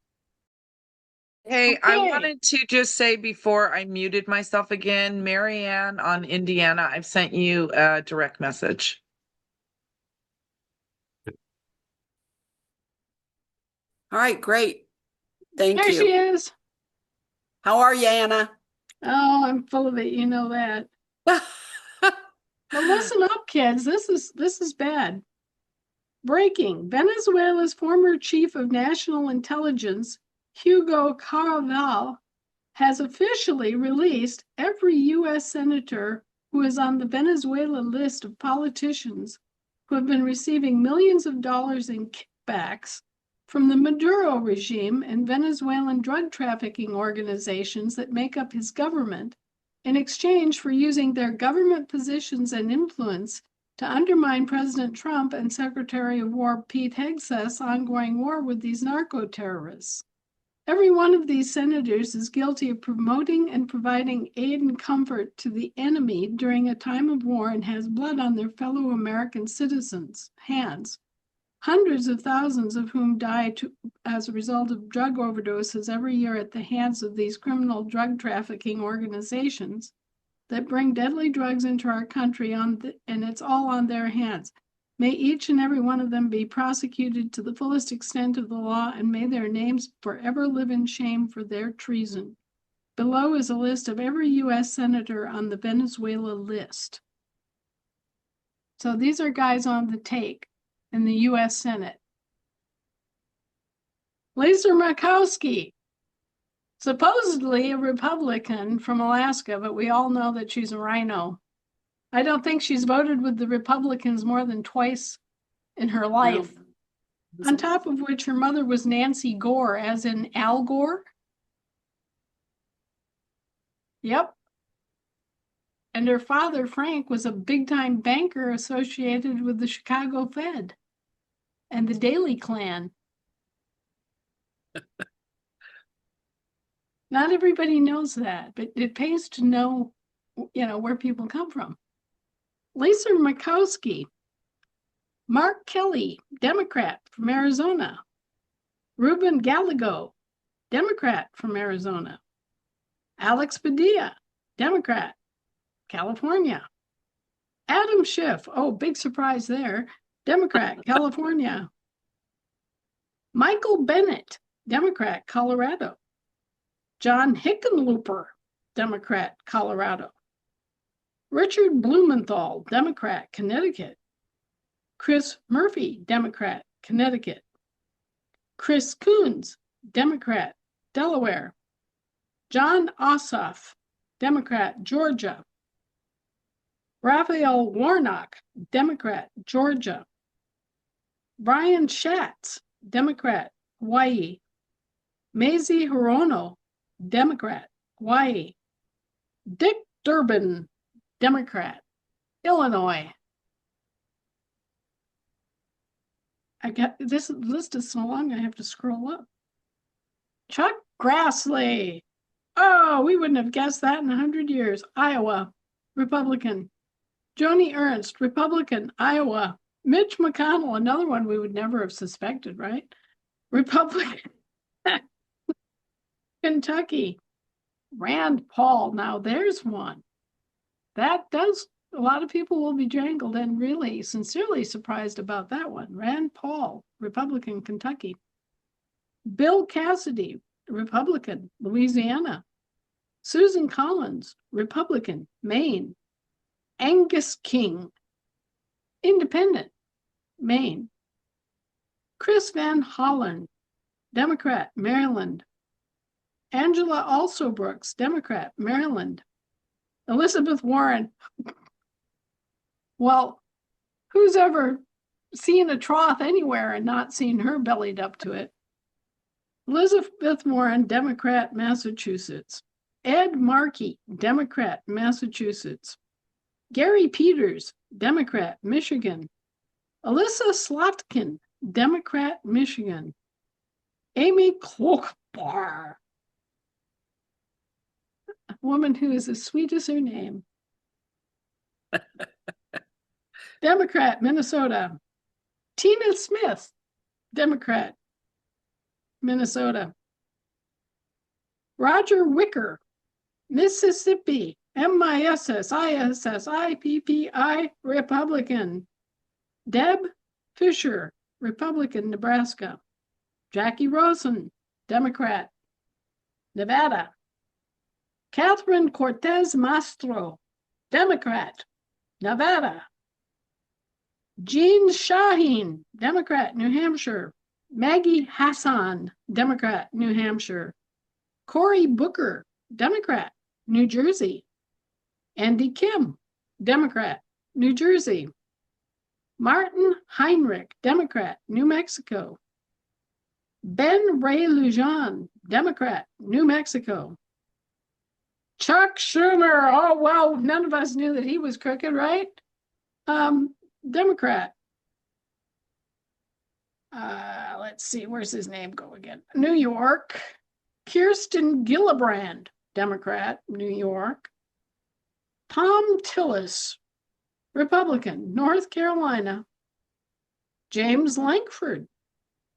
Hey, I Okay. wanted to just say before I muted myself again, Marianne on Indiana, I've sent you a direct message. All right, great. Thank There she you. is. How are you, Anna? Oh, I'm full of it. You know that. Well, listen up, kids. This is bad. Breaking. Venezuela's former chief of national intelligence, Hugo Caraval, has officially released every U.S. senator who is on the Venezuela list of politicians who have been receiving millions of dollars in kickbacks from the Maduro regime and Venezuelan drug trafficking organizations that make up his government in exchange for using their government positions and influence to undermine President Trump and Secretary of War Pete Hegseth's ongoing war with these narco-terrorists. Every one of these senators is guilty of promoting and providing aid and comfort to the enemy during a time of war and has blood on their fellow American citizens' hands. Hundreds of thousands of whom die as a result of drug overdoses every year at the hands of these criminal drug trafficking organizations that bring deadly drugs into our country, and it's all on their hands. May each and every one of them be prosecuted to the fullest extent of the law, and may their names forever live in shame for their treason. Below is a list of every U.S. senator on the Venezuela list. So these are guys on the take in the U.S. Senate. Lisa Murkowski, supposedly a Republican from Alaska, but we all know that she's a rhino. I don't think she's voted with the Republicans more than twice in her life. No. On top of which her mother was Nancy Gore, as in Al Gore. Yep. And her father, Frank, was a big-time banker associated with the Chicago Fed and the Daley Clan. Not everybody knows that, but it pays to know where people come from. Lisa Murkowski, Mark Kelly, Democrat from Arizona. Ruben Gallego, Democrat from Arizona. Alex Padilla, Democrat, California. Adam Schiff, oh, big surprise there, Democrat, California. Michael Bennett, Democrat, Colorado. John Hickenlooper, Democrat, Colorado. Richard Blumenthal, Democrat, Connecticut. Chris Murphy, Democrat, Connecticut. Chris Coons, Democrat, Delaware. John Ossoff, Democrat, Georgia. Raphael Warnock, Democrat, Georgia. Brian Schatz, Democrat, Hawaii. Mazie Hirono, Democrat, Hawaii. Dick Durbin, Democrat, Illinois. I got this list is so long I have to scroll up. Chuck Grassley. Oh, we wouldn't have guessed that in 100 years. Iowa, Republican. Joni Ernst, Republican, Iowa. Mitch McConnell, another one we would never have suspected, right? Republican. Kentucky. Rand Paul. Now there's one. That does, a lot of people will be jangled and really sincerely surprised about that one. Rand Paul, Republican, Kentucky. Bill Cassidy, Republican, Louisiana. Susan Collins, Republican, Maine. Angus King, Independent, Maine. Chris Van Hollen, Democrat, Maryland. Angela Also Brooks, Democrat, Maryland. Elizabeth Warren. Well, who's ever seen a trough anywhere and not seen her bellied up to it? Elizabeth Warren, Democrat, Massachusetts. Ed Markey, Democrat, Massachusetts. Gary Peters, Democrat, Michigan. Alyssa Slotkin, Democrat, Michigan. Amy Klobuchar, a woman who is as sweet as her name. Democrat, Minnesota. Tina Smith, Democrat, Minnesota. Roger Wicker, Mississippi, MISSISSIPPI, Republican. Deb Fisher, Republican, Nebraska. Jackie Rosen, Democrat, Nevada. Catherine Cortez Mastro, Democrat, Nevada. Jean Shaheen, Democrat, New Hampshire. Maggie Hassan, Democrat, New Hampshire. Cory Booker, Democrat, New Jersey. Andy Kim, Democrat, New Jersey. Martin Heinrich, Democrat, New Mexico. Ben Ray Lujan, Democrat, New Mexico. Chuck Schumer, oh, wow, none of us knew that he was crooked, right? Democrat. Let's see, where's his name go again? New York. Kirsten Gillibrand, Democrat, New York. Tom Tillis, Republican, North Carolina. James Lankford,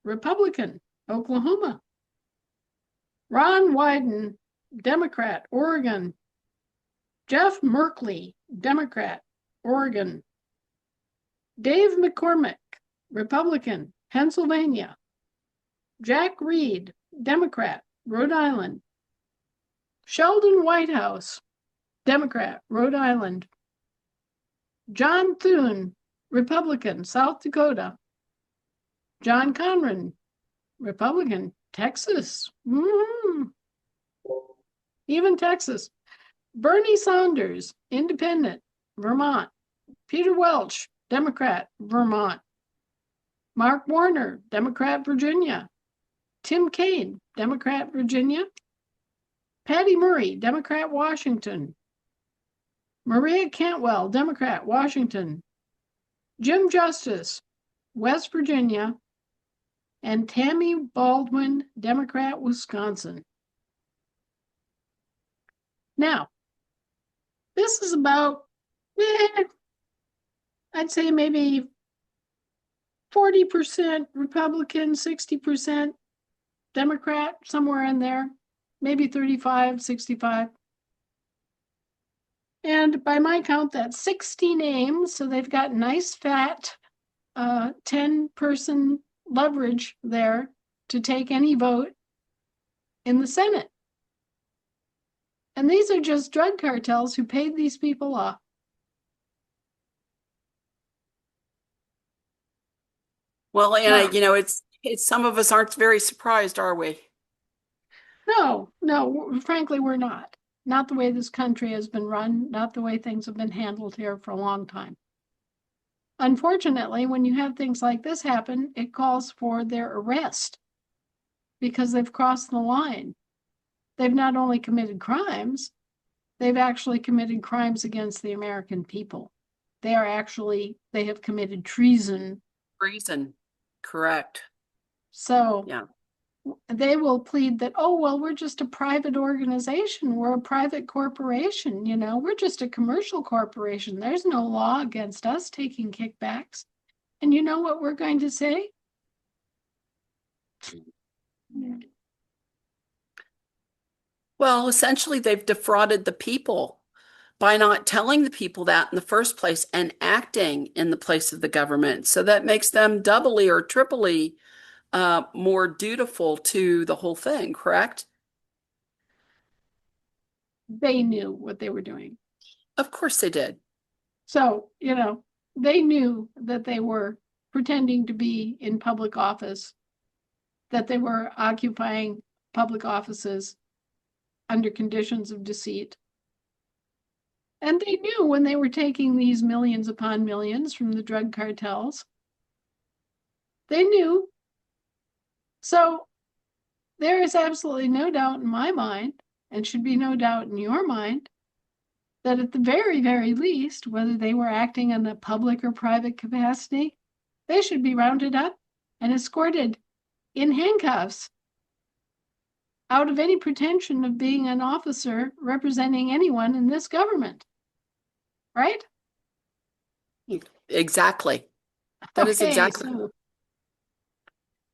Republican, Oklahoma. Ron Wyden, Democrat, Oregon. Jeff Merkley, Democrat, Oregon. Dave McCormick, Republican, Pennsylvania. Jack Reed, Democrat, Rhode Island. Sheldon Whitehouse, Democrat, Rhode Island. John Thune, Republican, South Dakota. John Conran, Republican, Texas. Even Texas. Bernie Sanders, Independent, Vermont. Peter Welch, Democrat, Vermont. Mark Warner, Democrat, Virginia. Tim Kaine, Democrat, Virginia. Patty Murray, Democrat, Washington. Maria Cantwell, Democrat, Washington. Jim Justice, West Virginia. And Tammy Baldwin, Democrat, Wisconsin. Now, this is about, I'd say maybe 40% Republican, 60% Democrat, somewhere in there, maybe 35, 65. And by my count, that's 60 names. So they've got nice fat 10-person leverage there to take any vote in the Senate. And these are just drug cartels who paid these people off. Well, Anna, Wow. you know, it's some of us aren't very surprised, are we? No, frankly, we're not. Not the way this country has been run, not the way things have been handled here for a long time. Unfortunately, when you have things like this happen, it calls for their arrest because they've crossed the line. They've not only committed crimes, they've actually committed crimes against the American people. They have committed treason. Treason, correct. So Yeah. they will plead that, oh, well, we're just a private organization. We're a private corporation. We're just a commercial corporation. There's no law against us taking kickbacks. And you know what we're going to say? Well, essentially, they've defrauded the people by not telling the people that in the first place and acting in the place of the government. So that makes them doubly or triply more dutiful to the whole thing, correct? They knew what they were doing. Of course they did. So, they knew that they were pretending to be in public office, that they were occupying public offices under conditions of deceit. And they knew when they were taking these millions upon millions from the drug cartels. They knew. So there is absolutely no doubt in my mind, and should be no doubt in your mind, that at the very, very least, whether they were acting in a public or private capacity, they should be rounded up and escorted in handcuffs out of any pretension of being an officer representing anyone in this government. Right? Exactly. That is exactly. So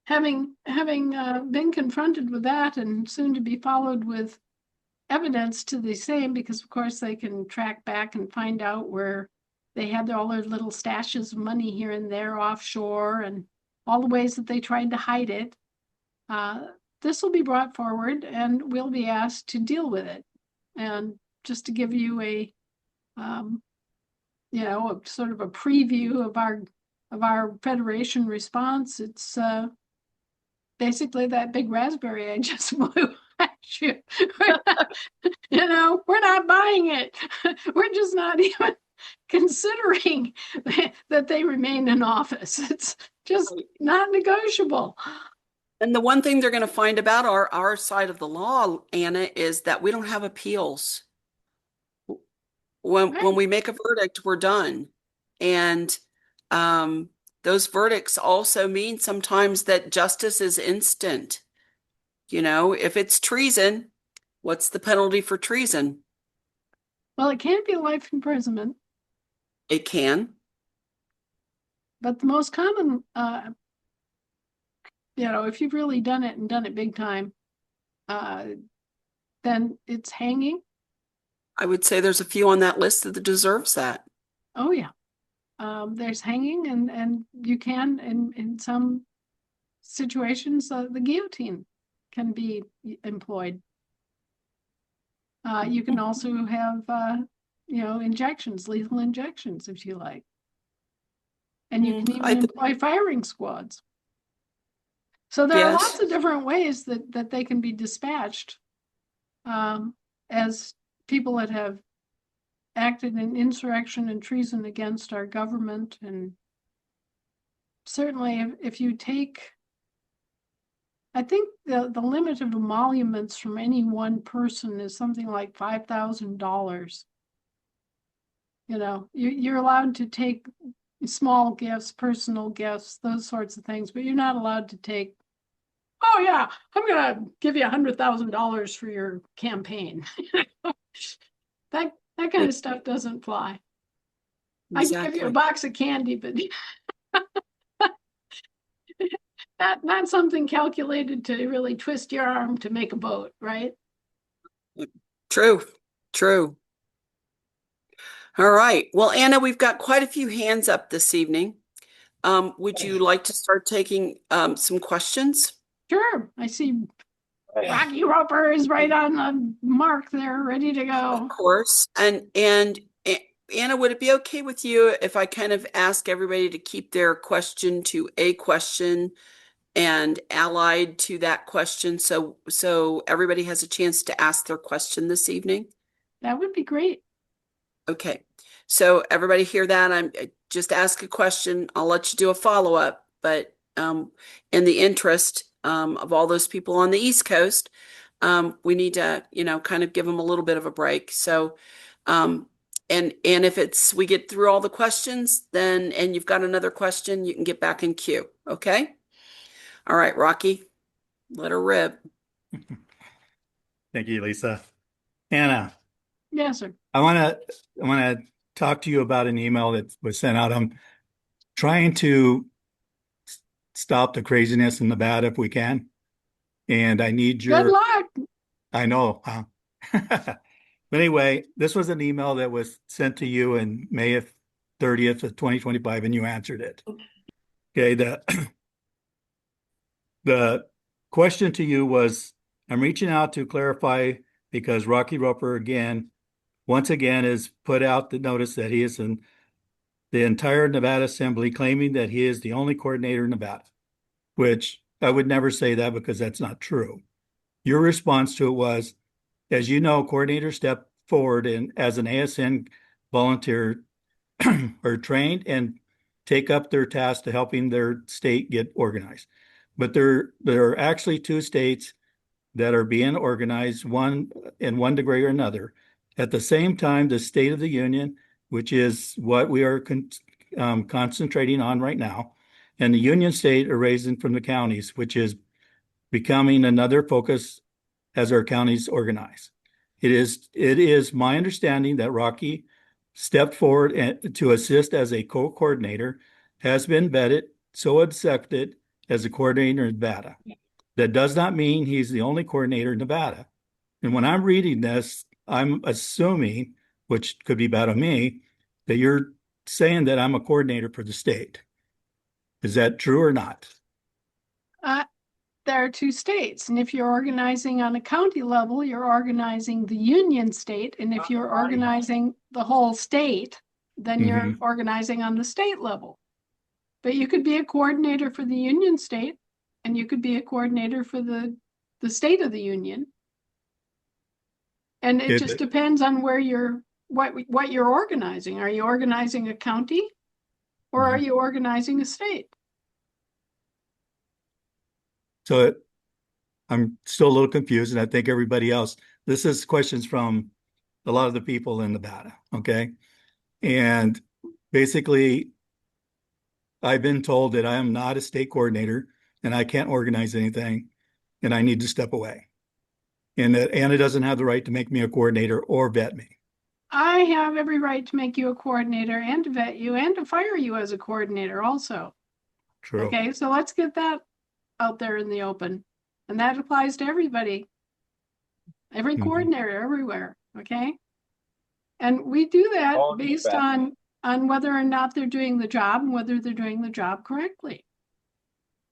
having been confronted with that and soon to be followed with evidence to the same, because of course they can track back and find out where they had all their little stashes of money here and there offshore and all the ways that they tried to hide it. This will be brought forward and we'll be asked to deal with it. And just to give you a sort of a preview of our Federation response, it's basically that big raspberry I just blew at you. We're not buying it. We're just not even considering that they remain in office. It's just not negotiable. And the one thing they're going to find about our side of the law, Anna, is that we don't have appeals. When we make a verdict, we're done. And those verdicts also mean sometimes that justice is instant. If it's treason, what's the penalty for treason? Well, it can't be life imprisonment. It can. But the most common, if you've really done it and done it big time, then it's hanging. I would say there's a few on that list that deserves that. Oh, yeah. There's hanging and you can, in some situations, the guillotine can be employed. You can also have, injections, lethal injections, if you like. And you can even employ firing squads. So there are lots of different ways that they can be dispatched as people that have acted in insurrection and treason against our government. And certainly if you take, I think the limit of emoluments from any one person is something like $5,000. You're allowed to take small gifts, personal gifts, those sorts of things, but you're not allowed to take, oh yeah, I'm going to give you $100,000 for your campaign. That kind kind of stuff doesn't fly. I can give you a Exactly. box of candy, but not something calculated to really twist your arm to make a boat, right? True. True. All right. Well, Anna, we've got quite a few hands up this evening. Would you like to start taking some questions? Sure. I see Rocky Roper is right on the mark there, ready to Of go. course. Anna, would it be okay with you if I kind of ask everybody to keep their question to a question and allied to that question so everybody has a chance to ask their question this evening? That would be great. Okay. So everybody hear that? I'm just ask a question. I'll let you do a follow-up, but in the interest of all those people on the East Coast, we need to, kind of give them a little bit of a break. So, and if we get through all the questions, then and you've got another question, you can get back in queue. Okay? All right, Rocky, let her rip. Thank you, Lisa. Anna, Yes, sir. I want to talk to you about an email that was sent out. I'm trying to stop the craziness in Nevada if we can, and I need Good luck. I know, huh? But anyway, this was an email that was sent to you in May 30th of 2025, and you answered it. Okay, the question to you was, I'm reaching out to clarify because Rocky Roper once again has put out the notice that he is in the entire Nevada Assembly claiming that he is the only coordinator in Nevada, which I would never say that because that's not true. Your response to it was, as you know, coordinators step forward and as an ASN volunteer are trained and take up their task to helping their state get organized. But there are actually two states that are being organized, one in one degree or another. At the same time, the State of the Union, which is what we are concentrating on right now, and the Union State are raising from the counties, which is becoming another focus as our counties organize. It is my understanding that Rocky stepped forward to assist as a co-coordinator, has been vetted, so accepted as a coordinator in Nevada. That does not mean he's the only coordinator in Nevada. And when I'm reading this, I'm assuming, which could be bad on me, that you're saying that I'm a coordinator for the state. Is that true or not? There are two states. And if you're organizing on a county level, you're organizing the Union State. And if you're organizing the whole state, then you're organizing on the state level. But you could be a coordinator for the Union State, and you could be a coordinator for the state of the Union. And it just depends on where what you're organizing. Are you organizing a county or are you organizing a state? So I'm still a little confused, and I think everybody else. This is questions from a lot of the people in Nevada, okay? And basically, I've been told that I am not a state coordinator and I can't organize anything and I need to step away. And that Anna doesn't have the right to make me a coordinator or vet me. I have every right to make you a coordinator and to vet you and to fire you as a coordinator also. True. Okay, so let's get that out there in the open. And that applies to everybody. Every coordinator everywhere, okay? And we do that based on whether or not they're doing the job and whether they're doing the job correctly.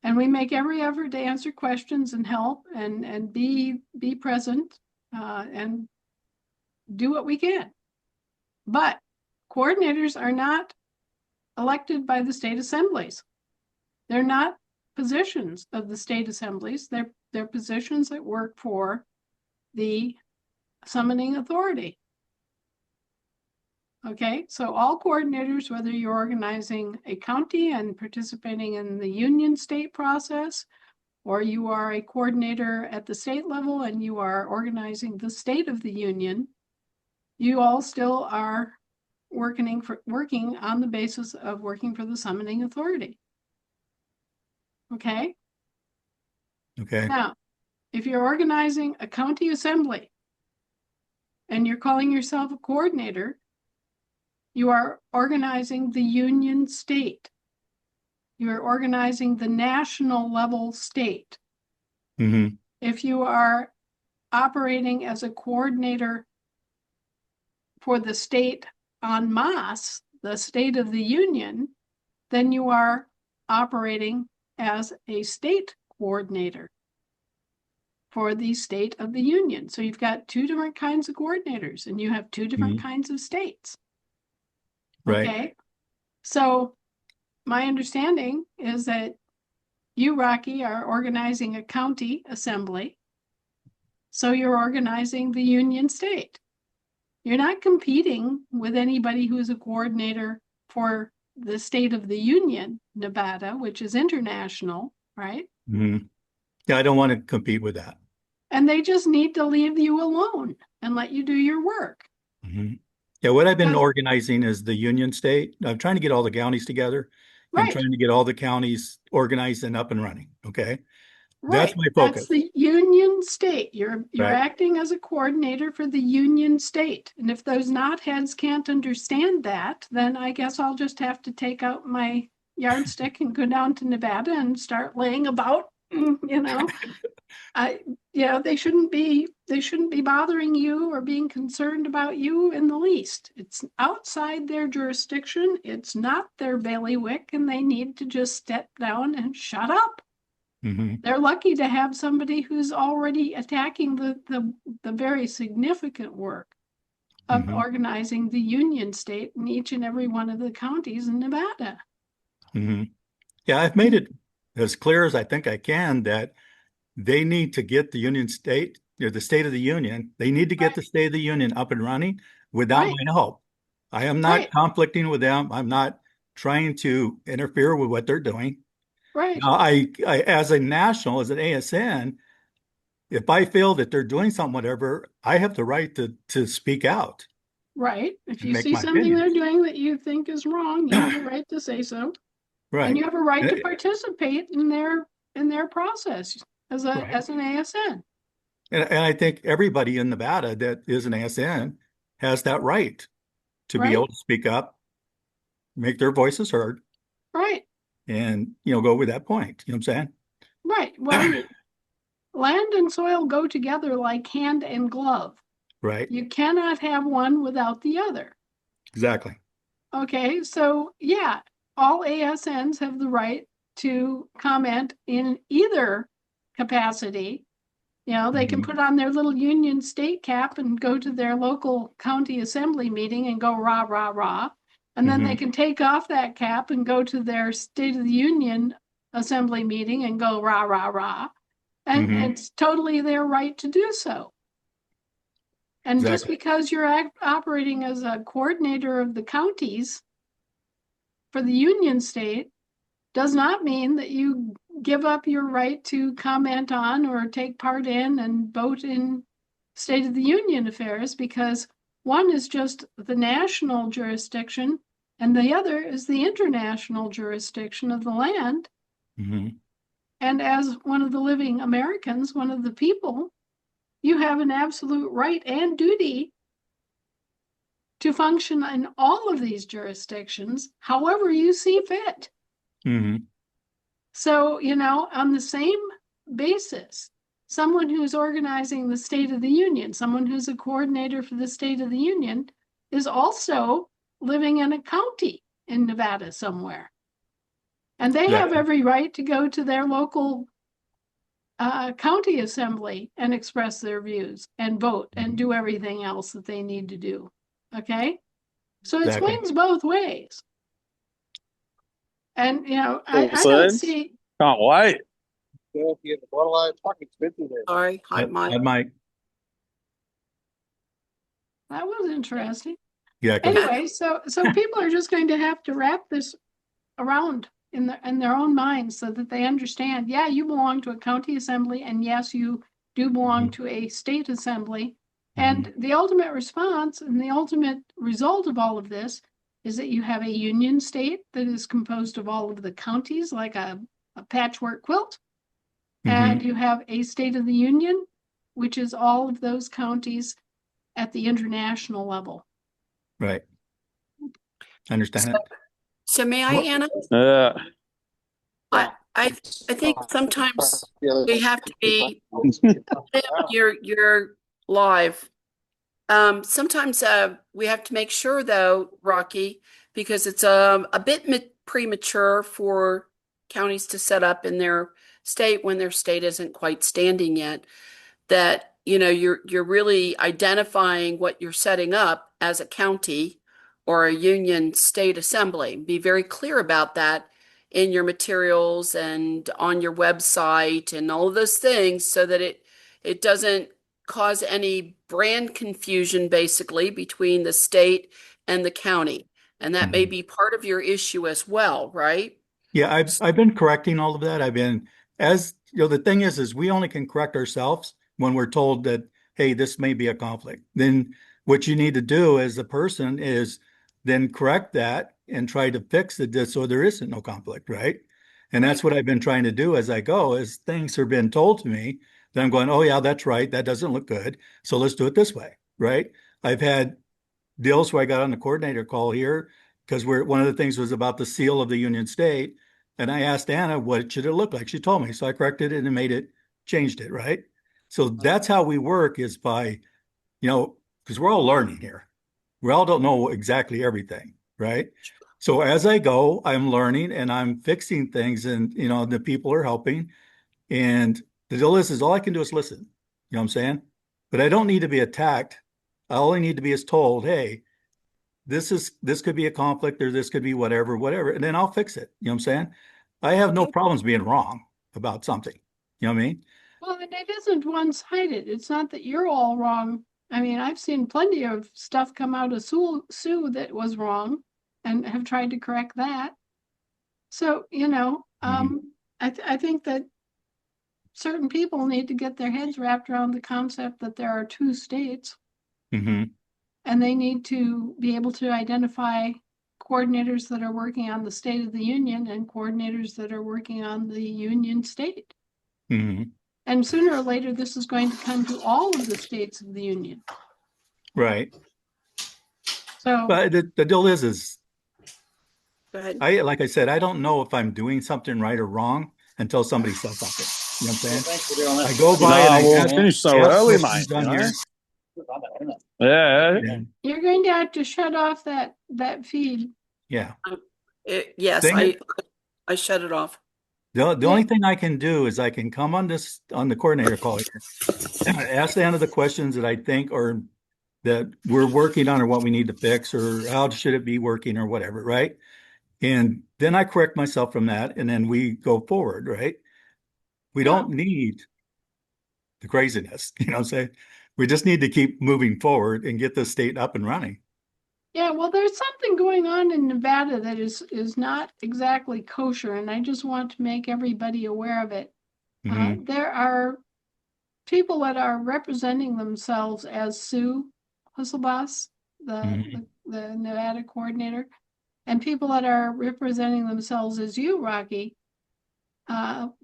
And we make every effort to answer questions and help and be present and do what we can. But coordinators are not elected by the state assemblies. They're not positions of the state assemblies. They're positions that work for the summoning authority. Okay, so all coordinators, whether you're organizing a county and participating in the union state process, or you are a coordinator at the state level and you are organizing the state of the union, you all still are working on the basis of working for the summoning authority. Okay? Okay. Now, if you're organizing a county assembly and you're calling yourself a coordinator, You are organizing the union state. You are organizing the national level state. Mm-hmm. If you are operating as a coordinator for the state en masse, the state of the union, then you are operating as a state coordinator for the state of the union. So you've got two different kinds of coordinators and you have two different kinds of states. Right. Okay. So my understanding is that you, Rocky, are organizing a county assembly. So you're organizing the union state. You're not competing with anybody who's a coordinator for the state of the union, Nevada, which is international, right? Mm-hmm. Yeah, I don't want to compete with that. And they just need to leave you alone and let you do your work. Mm-hmm. Yeah, what I've been Because- organizing is the union state. I'm trying to get all the counties together and Right, trying to get all the counties organized and up and running. Okay. That's right. my That's focus. the union state. You're Right. acting as a coordinator for the union state. And if those knotheads can't understand that, then I guess I'll just have to take out my yardstick and go down to Nevada and start laying about, you know. They shouldn't be bothering you or being concerned about you in the least. It's outside their jurisdiction. It's not their bailiwick, and they need to just step down and shut up. Mm-hmm. They're lucky to have somebody who's already attacking the very significant work of Mm-hmm. organizing the union state in each and every one of the counties in Nevada. Mm-hmm. Yeah, I've made it as clear as I think I can that they need to get the union state, the state of the union. They need to get Right. the state of the union up and running without Right. my help. I am not Right. conflicting with them. I'm not trying to interfere with what they're doing. Right. Now, I as a national, as an ASN, if I feel that they're doing something, whatever, I have the right to speak out Right. If and you make see my something they're opinions. doing that you think is wrong, you have a right to say so. And Right. you have a right to And- participate in their process as Right. an ASN. And I think everybody in Nevada that is an ASN has that right to be Right. able to speak up, make their voices heard, Right. and go with that point. You know what I'm saying? Right. Well, land and soil go together like hand and glove. Right. You cannot have one without the other. Exactly. Okay, so yeah, all ASNs have the right to comment in either capacity. They can Mhm. put on their little union state cap and go to their local county assembly meeting and go rah, rah, rah. And then they Mhm. can take off that cap and go to their State of the Union assembly meeting and go rah, rah, rah. And Mhm. it's totally their right to do so. And just Exactly. because you're operating as a coordinator of the counties for the union state does not mean that you give up your right to comment on or take part in and vote in State of the Union affairs, because one is just the national jurisdiction and the other is the international jurisdiction of the land. Mhm. And as one of the living Americans, one of the people, you have an absolute right and duty to function in all of these jurisdictions however you see fit. Mhm. So, on the same basis, someone who's organizing the State of the Union, someone who's a coordinator for the State of the Union, is also living in a county in Nevada somewhere. And they have Exactly. every right to go to their local county assembly and express their views and vote and do everything else that they need to do. Okay? So it Exactly. swings both ways. And, I don't son. see. Can't wait. Sorry. Hi, Mike. Mike. That was interesting. Yeah. Anyway, so people are just going to have to wrap this around in their own minds so that they understand, yeah, you belong to a county assembly, and yes, you do belong to a state assembly. And the ultimate response and the ultimate result of all of this is that you have a union state that is composed of all of the counties like a patchwork quilt. And you have a State of the Union, which is all of those counties at the international level. Right. I understand it. So may I, Well, Anna? Uh, I think sometimes we have to be you're live. Sometimes we have to make sure though, Rocky, because it's a bit premature for counties to set up in their state when their state isn't quite standing yet, that you're really identifying what you're setting up as a county or a union state assembly. Be very clear about that in your materials and on your website and all of those things so that it doesn't cause any brand confusion basically between the state and the county. And that may mhm. be part of your issue as well, right? Yeah, I've been correcting all of that. I've been, as you know, the thing is we only can correct ourselves when we're told that, hey, this may be a conflict. Then what you need to do as a person is then correct that and try to fix it so there isn't no conflict, right? And that's Right. what I've been trying to do as I go, as things are being told to me. Then I'm going, oh yeah, that's right. That doesn't look good. So let's do it this way, right? I've had deals where I got on the coordinator call here because one of the things was about the seal of the Union State. And I asked Anna, what should it look like? She told me. So I corrected it and changed it, right? So that's how we work is by, because we're all learning here. We all don't know exactly everything, right? So as I go, I'm learning and I'm fixing things and, the people are helping. And the deal is all I can do is listen. You know what I'm saying? But I don't need to be attacked. I only need to be as told, hey, this could be a conflict or this could be whatever, and then I'll fix it. You know what I'm saying? I have no problems being wrong about something. You know what I mean? Well, and it isn't one-sided. It's not that you're all wrong. I mean, I've seen plenty of stuff come out of Sue that was wrong and have tried to correct that. So, I think that certain people need to get their heads wrapped around the concept that there are two states Mm-hmm. and they need to be able to identify coordinators that are working on the State of the Union and coordinators that are working on the Union state. Mm-hmm. And sooner or later, this is going to come to all of the states of the Union. Right. So, But the deal is Go ahead. like I said, I don't know if I'm doing something right or wrong until somebody says something. You know what I'm saying? I go by and no, I we'll ask, finish so ask early, mate. questions on here. Yeah. And you're going to have to shut off that feed. yeah. Yes, Thing I shut it off. the only thing I can do is I can come on the coordinator call here, ask Anna the questions that I think or that we're working on or what we need to fix or how should it be working or whatever, right? And then I correct myself from that and then we go forward, right? We don't need the craziness, you know what I'm saying? We just need to keep moving forward and get the state up and running. Yeah, well, there's something going on in Nevada that is not exactly kosher, and I just want to make everybody aware of it. Mm-hmm. There are people that are representing themselves as Sue Husselboss, Mm-hmm. the Nevada coordinator, and people that are representing themselves as you, Rocky,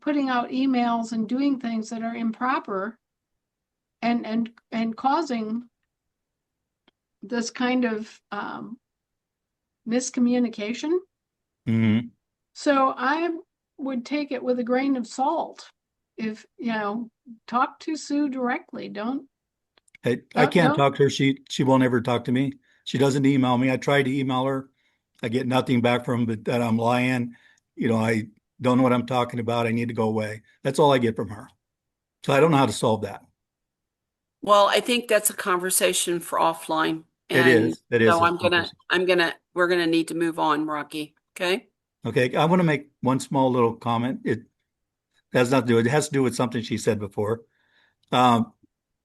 putting out emails and doing things that are improper and causing this kind of miscommunication. Mm-hmm. So I would take it with a grain of salt. If talk to Sue directly. I can't Don't. talk to her. She won't ever talk to me. She doesn't email me. I tried to email her. I get nothing back from but that I'm lying. I don't know what I'm talking about. I need to go away. That's all I get from her. So I don't know how to solve that. Well, I think that's a conversation for offline. It And is. It is. so we're gonna need to move on, Rocky. Okay? Okay. I want to make one small little comment. It has nothing to do. It has to do with something she said before. Um,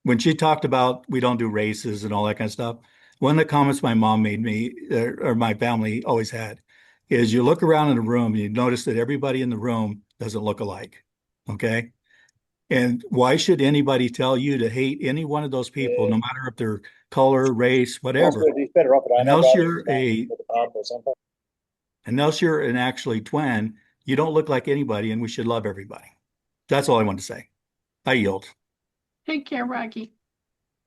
when she talked about we don't do races and all that kind of stuff, one of the comments my mom made me or my family always had is you look around in the room and you notice that everybody in the room doesn't look alike. Okay. And why should anybody tell you to hate any one of those people, no matter if they're color, race, whatever, unless you're an actually twin, you don't look like anybody and we should love everybody. That's all I want to say. I yield. Take care, Rocky.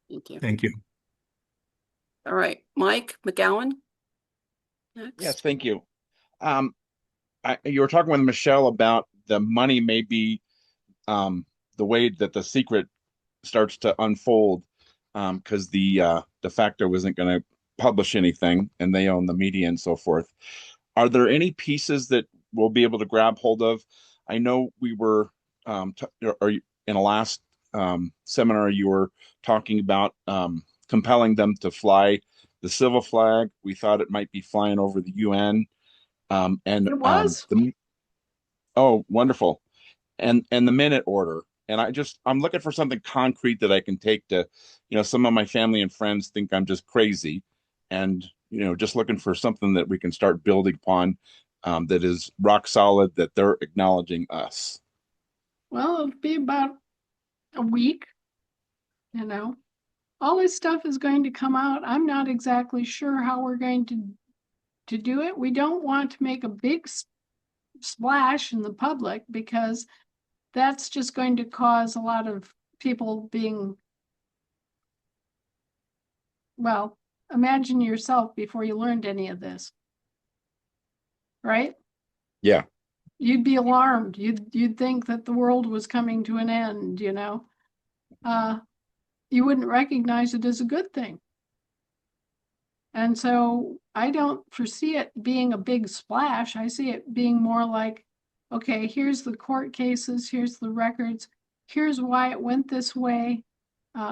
Thank you. Thank you. All right. Mike McGowan? Next. Yes, thank you. Um, you were talking with Michelle about the money may be the way that the secret starts to unfold because the de facto isn't going to publish anything and they own the media and so forth. Are there any pieces that we'll be able to grab hold of? I know we were or in a last seminar you were talking about compelling them to fly the civil flag. We thought it might be flying over the UN. And It was. the oh, wonderful. And the minute order. And I'm looking for something concrete that I can take to, some of my family and friends think I'm just crazy. And, just looking for something that we can start building upon that is rock solid, that they're acknowledging us. Well, it'll be about a week, All this stuff is going to come out. I'm not exactly sure how we're going to do it. We don't want to make a big splash in the public because that's just going to cause a lot of people being, well, imagine yourself before you learned any of this, right? Yeah. You'd be alarmed. You'd think that the world was coming to an end, you wouldn't recognize it as a good thing. And so I don't foresee it being a big splash. I see it being more like, okay, here's the court cases, here's the records, here's why it went this way.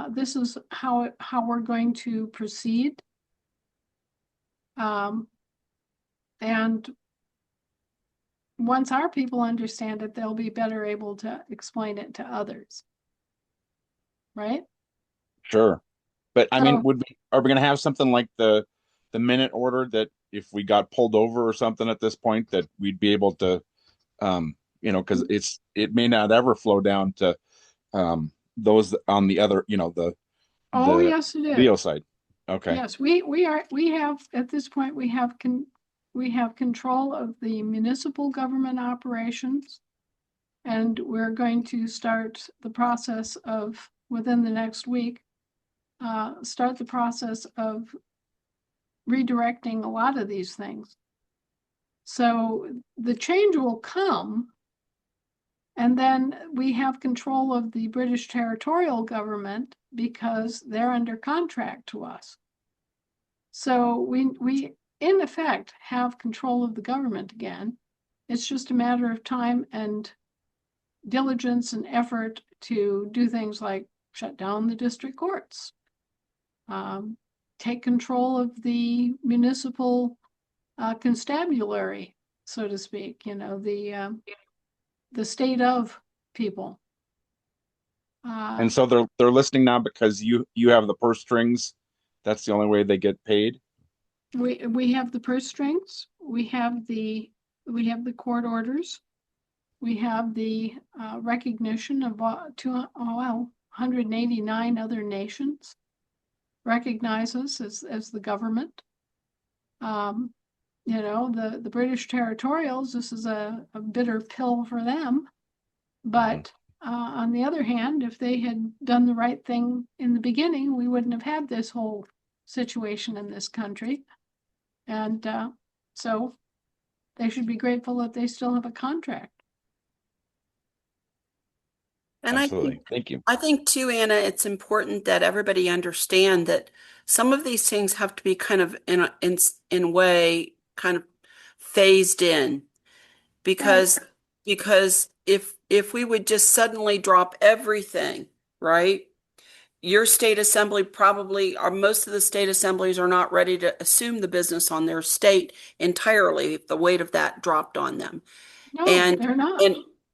This is how we're going to proceed. And once our people understand it, they'll be better able to explain it to others. Right? Sure. But I mean, So, are we going to have something like the minute order that if we got pulled over or something at this point that we'd be able to, because it may not ever flow down to those on the other, oh, the yes, it Leo is. side. Okay. Yes, we have at this point we have control of the municipal government operations, and we're going to start the process of within the next week. Start the process of redirecting a lot of these things. So the change will come, and then we have control of the British territorial government because they're under contract to us. So we in effect have control of the government again. It's just a matter of time and diligence and effort to do things like shut down the district courts, take control of the municipal constabulary, so to speak, the state of people. And so they're listening now because you have the purse strings. That's the only way they get paid. We have the purse strings. We have the court orders. We have the recognition of 189 other nations recognize us as the government. The British territorials, this is a bitter pill for them. But on the other hand, if they had done the right thing in the beginning, we wouldn't have had this whole situation in this country. And so they should be grateful that they still have a contract. And Absolutely. Thank you. I think too, Anna, it's important that everybody understand that some of these things have to be kind of in a way kind of phased in because if we would just suddenly drop everything, right? Your state assembly probably, or most of the state assemblies are not ready to assume the business on their state entirely if the weight of that dropped on them. No, And they're not.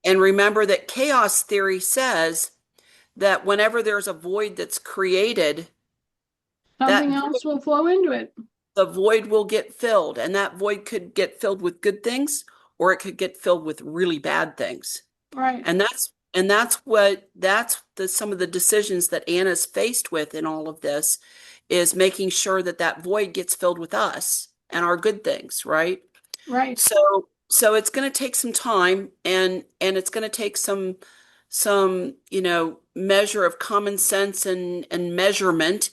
and remember that chaos theory says that whenever there's a void that's created, Something else will flow into it. the void will get filled, and that void could get filled with good things, or it could get filled with really bad things. Right. And that's some of the decisions that Anna's faced with in all of this is making sure that that void gets filled with us and our good things, right? Right. So it's going to take some time and it's going to take some measure of common sense and measurement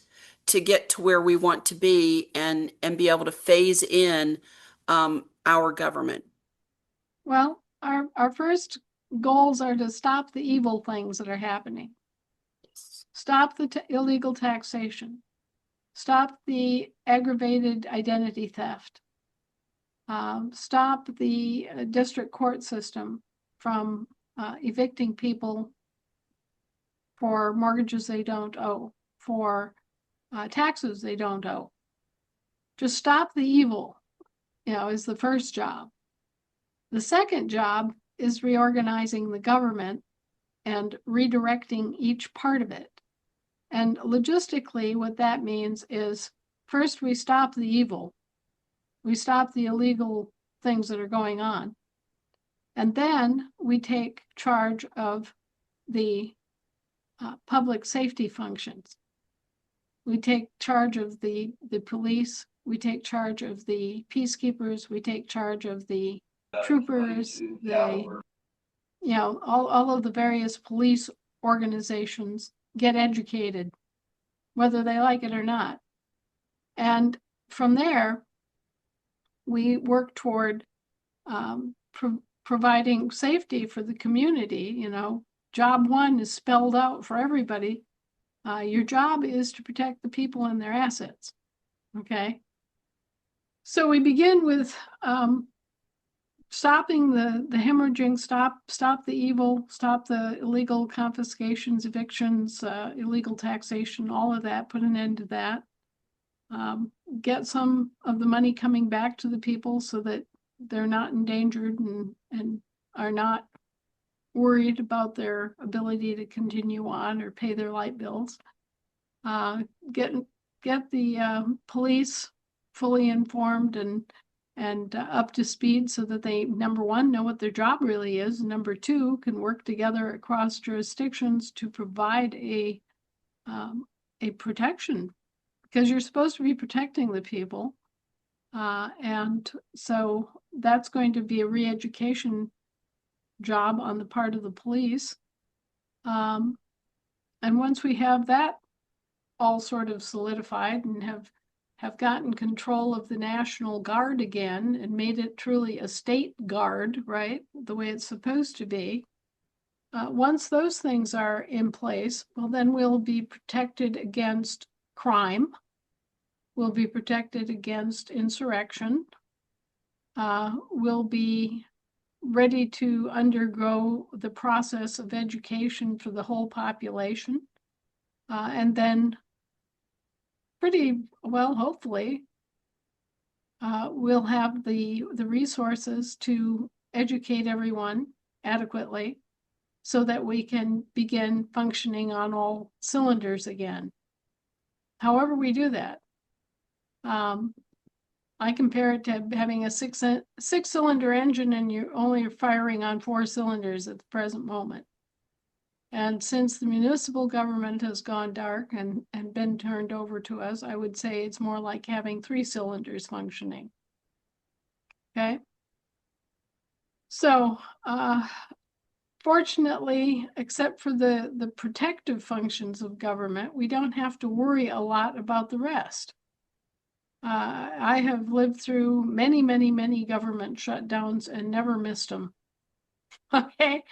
to get to where we want to be and be able to phase in our government? Well, our first goals are to stop the evil things that are happening. Stop the illegal taxation. Stop the aggravated identity theft. Stop the district court system from evicting people for mortgages they don't owe, for taxes they don't owe. Just stop the evil, is the first job. The second job is reorganizing the government and redirecting each part of it. And logistically, what that means is first we stop the evil. We stop the illegal things that are going on. And then we take charge of the public safety functions. We take charge of the police. We take charge of the peacekeepers. We take charge of the troopers, all of the various police organizations get educated, whether they like it or not. And from there, we work toward providing safety for the community. Job one is spelled out for everybody. Your job is to protect the people and their assets. Okay. So we begin with stopping the hemorrhaging, stop the evil, stop the illegal confiscations, evictions, illegal taxation, all of that, put an end to that. Get some of the money coming back to the people so that they're not endangered and are not worried about their ability to continue on or pay their light bills. Get the police fully informed and up to speed so that they, number one, know what their job really is. And number two, can work together across jurisdictions to provide a protection, because you're supposed to be protecting the people. And so that's going to be a re-education job on the part of the police. And once we have that all sort of solidified and have gotten control of the National Guard again and made it truly a state guard, right, the way it's supposed to be, once those things are in place, well, then we'll be protected against crime. We'll be protected against insurrection. We'll be ready to undergo the process of education for the whole population. And then pretty well, hopefully, we'll have the resources to educate everyone adequately so that we can begin functioning on all cylinders again. However we do that. I compare it to having a six-cylinder engine and you're only firing on 4 cylinders at the present moment. And since the municipal government has gone dark and been turned over to us, I would say it's more like having 3 cylinders functioning. Okay. So, fortunately, except for the protective functions of government, we don't have to worry a lot about the rest. I have lived through many, many, many government shutdowns and never missed them. Okay.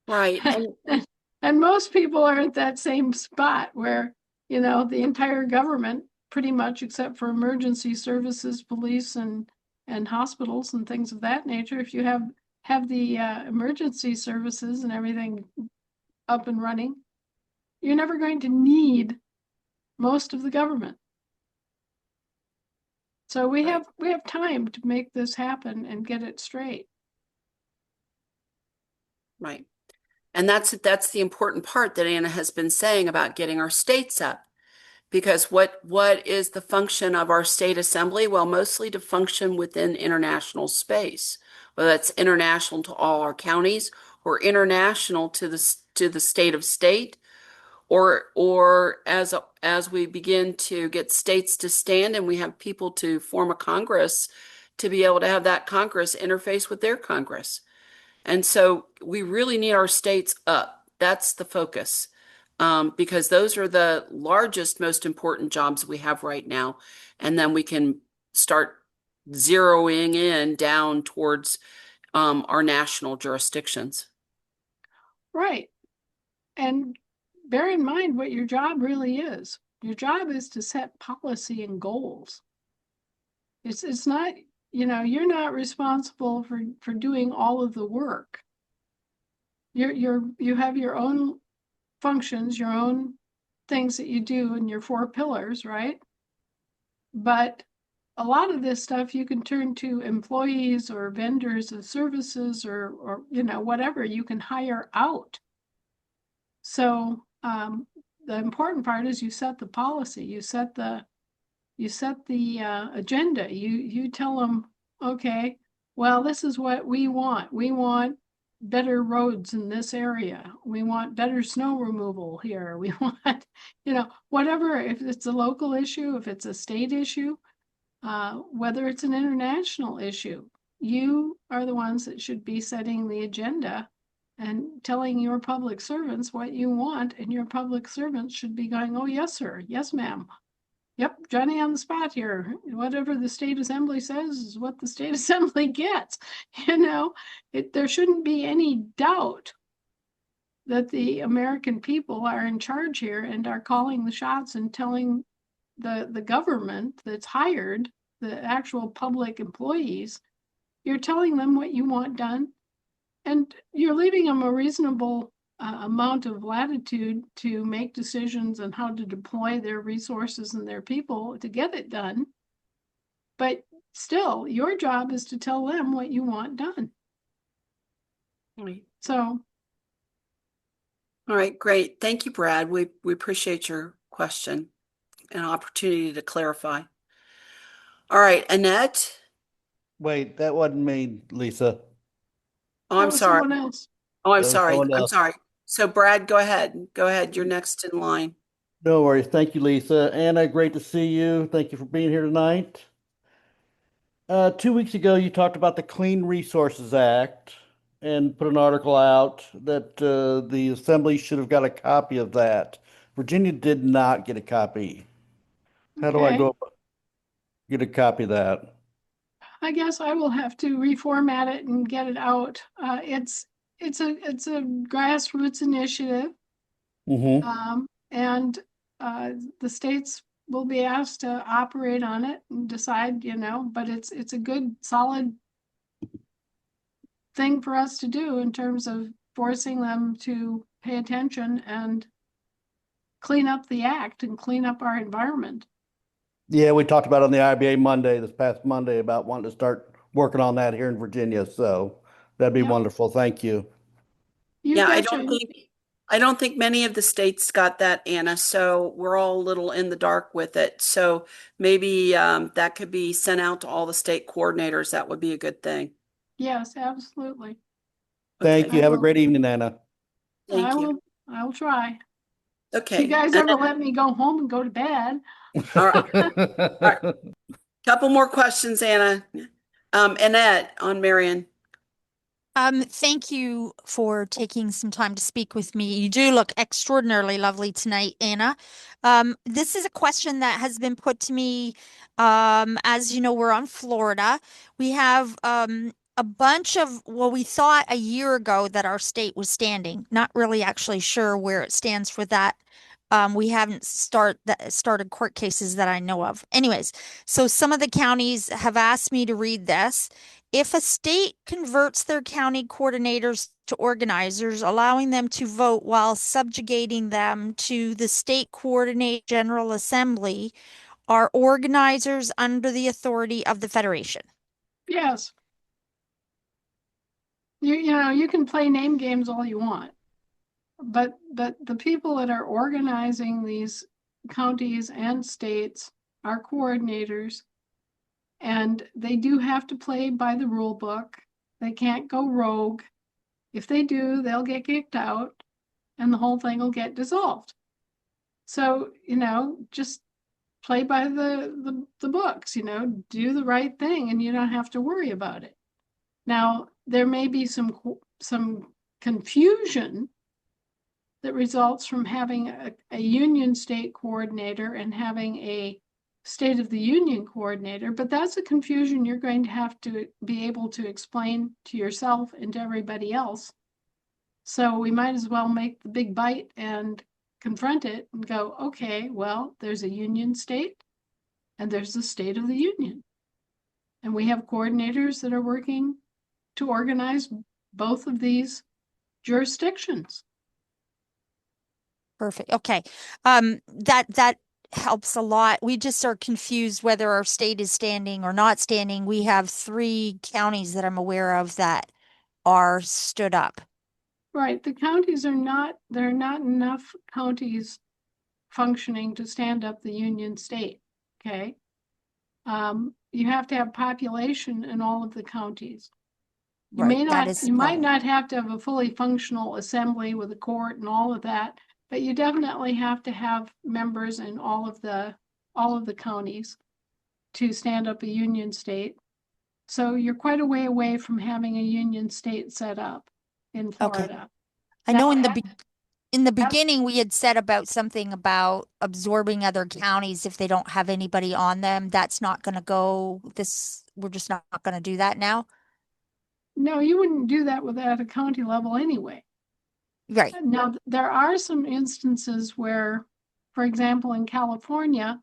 Right. And most people are at that same spot where, the entire government, pretty much except for emergency services, police and hospitals and things of that nature, if you have the emergency services and everything up and running, you're never going to need most of the government. So we have time to make this happen and get it straight. Right. And that's the important part that Anna has been saying about getting our states up. Because what is the function of our state assembly? Well, mostly to function within international space, whether that's international to all our counties or international to the state of state, or as we begin to get states to stand and we have people to form a Congress, to be able to have that Congress interface with their Congress. And so we really need our states up. That's the focus, because those are the largest, most important jobs we have right now. And then we can start zeroing in down towards our national jurisdictions. Right. And bear in mind what your job really is. Your job is to set policy and goals. It's not, you're not responsible for doing all of the work. You have your own functions, your own things that you do in your 4 pillars, right? But a lot of this stuff you can turn to employees or vendors of services or whatever you can hire out. So the important part is you set the policy, you set the agenda. You tell them, okay, well, this is what we want. We want better roads in this area. We want better snow removal here. We want, whatever, if it's a local issue, if it's a state issue, whether it's an international issue, you are the ones that should be setting the agenda and telling your public servants what you want. And your public servants should be going, oh, yes, sir. Yes, ma'am. Yep, Johnny on the spot here. Whatever the state assembly says is what the state assembly gets. There shouldn't be any doubt that the American people are in charge here and are calling the shots and telling the government that's hired, the actual public employees, you're telling them what you want done, and you're leaving them a reasonable amount of latitude to make decisions on how to deploy their resources and their people to get it done. But still, your job is to tell them what you want done. Right. So. All right, great. Thank you, Brad. We appreciate your question and opportunity to clarify. All right, Annette. Wait, that wasn't me, Lisa. Oh, I'm sorry. Someone else. Oh, I'm That was sorry. someone I'm else. sorry. So Brad, go ahead. Go ahead. You're next in line. No worries. Thank you, Lisa. Anna, great to see you. Thank you for being here tonight. 2 weeks ago, you talked about the Clean Resources Act and put an article out that the Assembly should have got a copy of that. Virginia did not get a copy. How do I Okay. go get a copy of that? I guess I will have to reformat it and get it out. It's a grassroots initiative, Mm-hmm. and the states will be asked to operate on it and decide, but it's a good, solid thing for us to do in terms of forcing them to pay attention and clean up the act and clean up our environment. Yeah, we talked about it on the IBA Monday, this past Monday, about wanting to start working on that here in Virginia. So that'd be Yep. wonderful. Thank you. You Yeah, betcha. I don't think many of the states got that, Anna. So we're all a little in the dark with it. So maybe that could be sent out to all the state coordinators. That would be a good thing. Yes, absolutely. Thank Okay. you. Have a great evening, Anna. Thank you. I will try. Okay. You guys ever let me go home and go to bed? All right. All right. Couple more questions, Anna. Annette on Marion. Thank you for taking some time to speak with me. You do look extraordinarily lovely tonight, Anna. This is a question that has been put to me. As you know, we're on Florida. We have a bunch of, well, we thought a year ago that our state was standing. Not really actually sure where it stands for that. We haven't started court cases that I know of. Anyways, so some of the counties have asked me to read this. If a state converts their county coordinators to organizers, allowing them to vote while subjugating them to the state coordinate General Assembly, are organizers under the authority of the Federation? Yes. You can play name games all you want, but the people that are organizing these counties and states are coordinators, and they do have to play by the rule book. They can't go rogue. If they do, they'll get kicked out and the whole thing will get dissolved. So, just play by the books, do the right thing and you don't have to worry about it. Now, there may be some confusion that results from having a union state coordinator and having a State of the Union coordinator, but that's a confusion you're going to have to be able to explain to yourself and to everybody else. So we might as well make the big bite and confront it and go, okay, well, there's a union state and there's the State of the Union. And we have coordinators that are working to organize both of these jurisdictions. Perfect. Okay. That helps a lot. We just are confused whether our state is standing or not standing. We have 3 counties that I'm aware of that are stood up. Right. The counties are not, there are not enough counties functioning to stand up the union state. Okay. You have to have population in all of the counties. You Right. may That not, is the you might problem. not have to have a fully functional assembly with a court and all of that, but you definitely have to have members in all of the counties to stand up a union state. So you're quite a way away from having a union state set up in Okay. Florida. I Now, know in the beginning we had said about something about absorbing other counties if they don't have anybody on them. That's not going to go we're just not going to do that now. no, you wouldn't do that at a county level anyway. Right. Now, there are some instances where, for example, in California,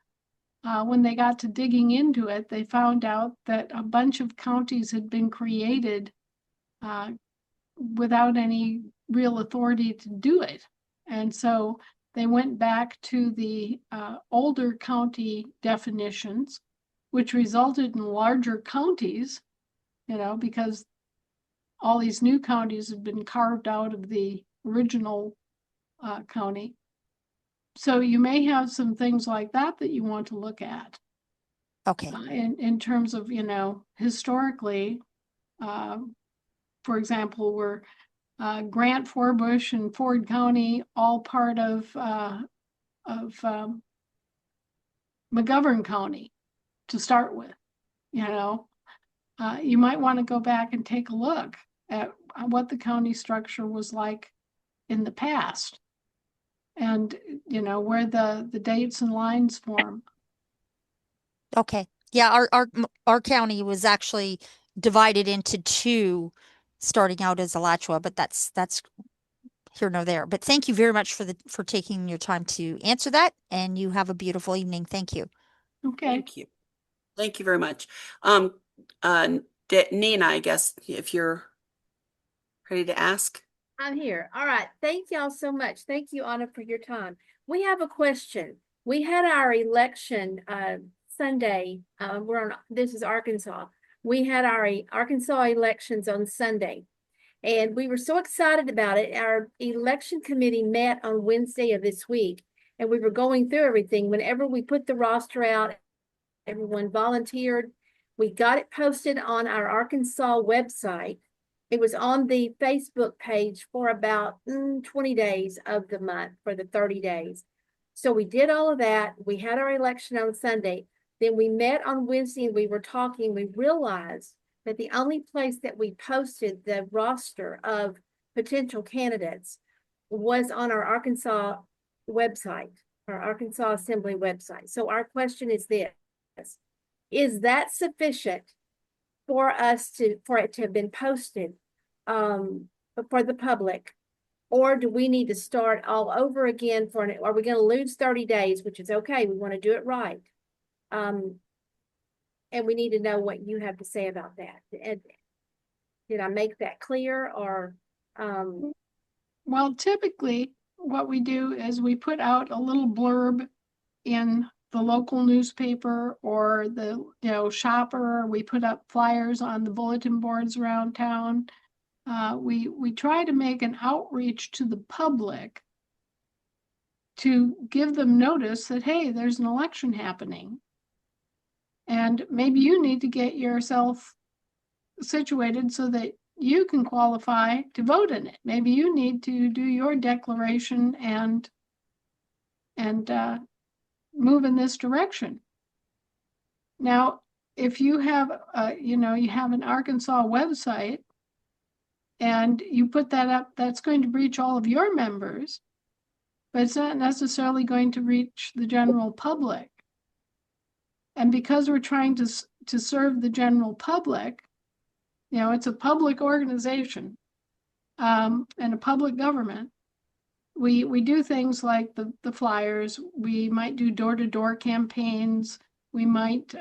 when they got to digging into it, they found out that a bunch of counties had been created without any real authority to do it. And so they went back to the older county definitions, which resulted in larger counties, because all these new counties have been carved out of the original county. So you may have some things like that you want to look at. Okay. In terms of, historically, for example, were Grant, Forbush, and Ford County all part of McGovern County to start with. You might want to go back and take a look at what the county structure was like in the past, and where the dates and lines form. Okay. Yeah, our county was actually divided into 2 starting out as Alachua, but that's here nor there. But thank you very much for taking your time to answer that, and you have a beautiful evening. Thank you. Okay. Thank you. Thank you very much. Nina, I guess if you're ready to ask. I'm here. All right. Thank y'all so much. Thank you, Anna, for your time. We have a question. We had our election Sunday. This is Arkansas. We had our Arkansas elections on Sunday, and we were so excited about it. Our election committee met on Wednesday of this week, and we were going through everything. Whenever we put the roster out, everyone volunteered. We got it posted on our Arkansas website. It was on the Facebook page for about 20 days of the month, for the 30 days. So we did all of that. We had our election on Sunday. Then we met on Wednesday and we were talking. We realized that the only place that we posted the roster of potential candidates was on our Arkansas website, our Arkansas Assembly website. So our question is this: is that sufficient for it to have been posted for the public, or do we need to start all over again are we going to lose 30 days, which is okay, we want to do it right, and we need to know what you have to say about that. And did I make that clear? Or well, typically what we do is we put out a little blurb in the local newspaper or the shopper. We put up flyers on the bulletin boards around town. We try to make an outreach to the public to give them notice that, hey, there's an election happening, and maybe you need to get yourself situated so that you can qualify to vote in it. Maybe you need to do your declaration and move in this direction. Now, if you have, you have an Arkansas website and you put that up, that's going to reach all of your members, but it's not necessarily going to reach the general public. And because we're trying to serve the general public, you know, it's a public organization, and a public government. We do things like the flyers. We might do door-to-door campaigns. We might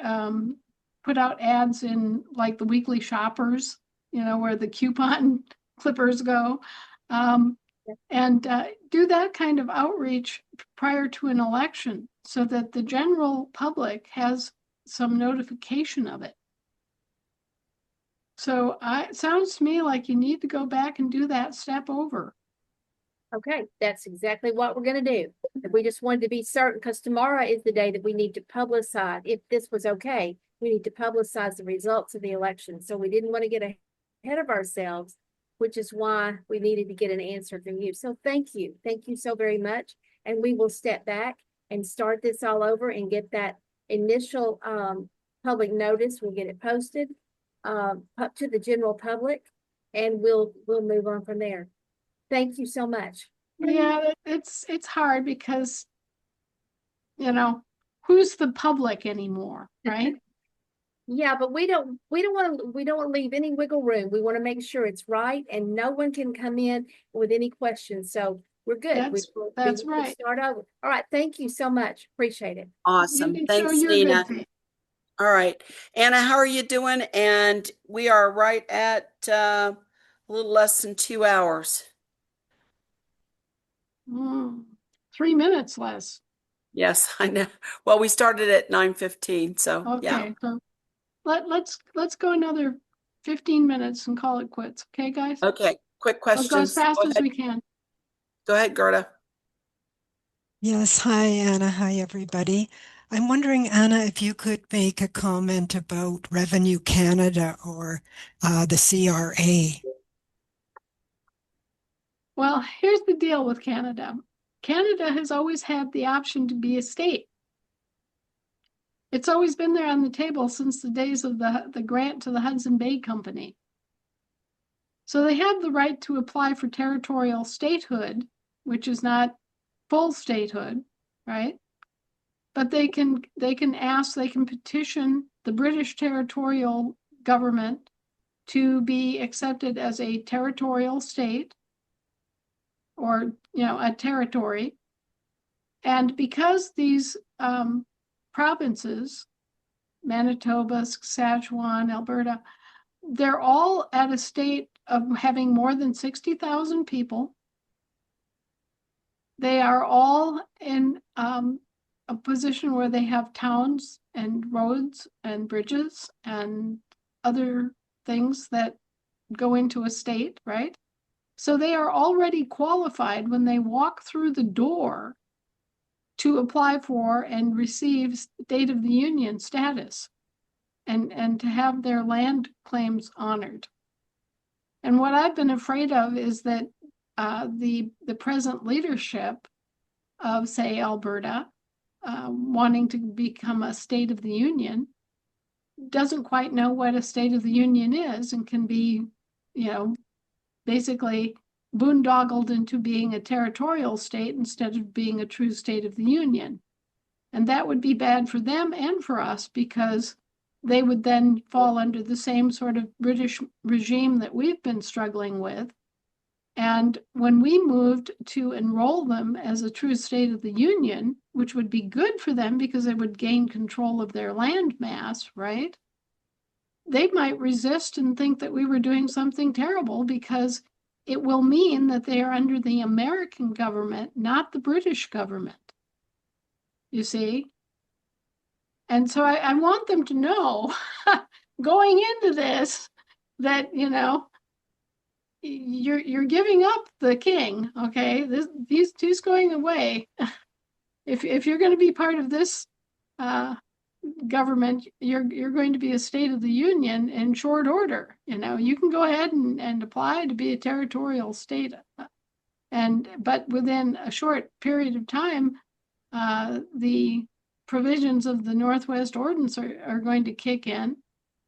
put out ads in like the weekly shoppers, you know, where the coupon clippers go, and do that kind of outreach prior to an election so that the general public has some notification of it. So it sounds to me like you need to go back and do that step over. Okay, that's exactly what we're gonna do. We just wanted to be certain, because tomorrow is the day that we need to publicize, if this was okay, we need to publicize the results of the election. So we didn't want to get ahead of ourselves, which is why we needed to get an answer from you. So thank you. Thank you so very much. And we will step back and start this all over and get that initial public notice. We'll get it posted up to the general public, and we'll move on from there. Thank you so much. Yeah, it's hard because, you know, who's the public anymore, right? Yeah, but we don't want to leave any wiggle room. We want to make sure it's right, and no one can come in with any questions. So we're good. That's right. Start over. All right. Thank you so much. Appreciate it. Awesome. You can show Thanks, your Nina. good faith. All right. Anna, how are you doing? And we are right at a little less than 2 hours. 3 minutes less. Yes, I know. Well, we started at 9:15, so yeah. Okay, so let's go another 15 minutes and call it quits. Okay, guys? Okay, quick Let's go as questions. fast Go as ahead. we can. Go ahead, Gerda. Yes, hi Anna, hi everybody. I'm wondering, Anna, if you could make a comment about Revenue Canada or the CRA. Well, here's the deal with Canada. Canada has always had the option to be a state. It's always been there on the table since the days of the grant to the Hudson Bay Company. So they have the right to apply for territorial statehood, which is not full statehood, right? But they can petition the British territorial government to be accepted as a territorial state, or, you know, a territory. And because these provinces, Manitoba, Saskatchewan, Alberta, they're all at a state of having more than 60,000 people. They are all in a position where they have towns and roads and bridges and other things that go into a state, right? So they are already qualified when they walk through the door to apply for and receive State of the Union status and to have their land claims honored. And what I've been afraid of is that the present leadership of, say, Alberta, wanting to become a State of the Union, doesn't quite know what a State of the Union is, and can be, you know, basically boondoggled into being a territorial state instead of being a true State of the Union. And that would be bad for them and for us, because they would then fall under the same sort of British regime that we've been struggling with. And when we moved to enroll them as a true State of the Union, which would be good for them because they would gain control of their land mass, right? They might resist and think that we were doing something terrible, because it will mean that they are under the American government, not the British government. You see? And so I want them to know going into this that, you know, you're giving up the king, okay? He's going away. If you're going to be part of this government, you're going to be a State of the Union in short order. You know, you can go ahead and apply to be a territorial state, but within a short period of time, the provisions of the Northwest Ordinance are going to kick in,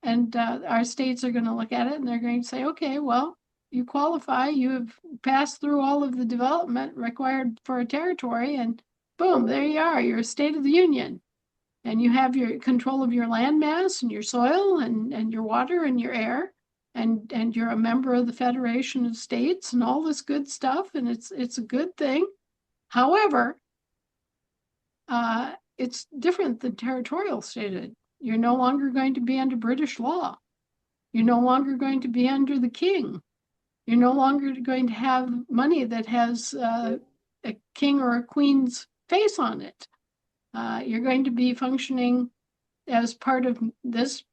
and our states are going to look at it and they're going to say, okay, well, you qualify, you have passed through all of the development required for a territory, and boom, there you are, you're a State of the Union. and you have your control of your land mass and your soil and your water and your air, and you're a member of the Federation of States and all this good stuff, and it's a good thing. However, it's different than territorial stated. You're no longer going to be under British law. You're no longer going to be under the king. You're no longer going to have money that has a king or a queen's face on it. You're going to be functioning as part of this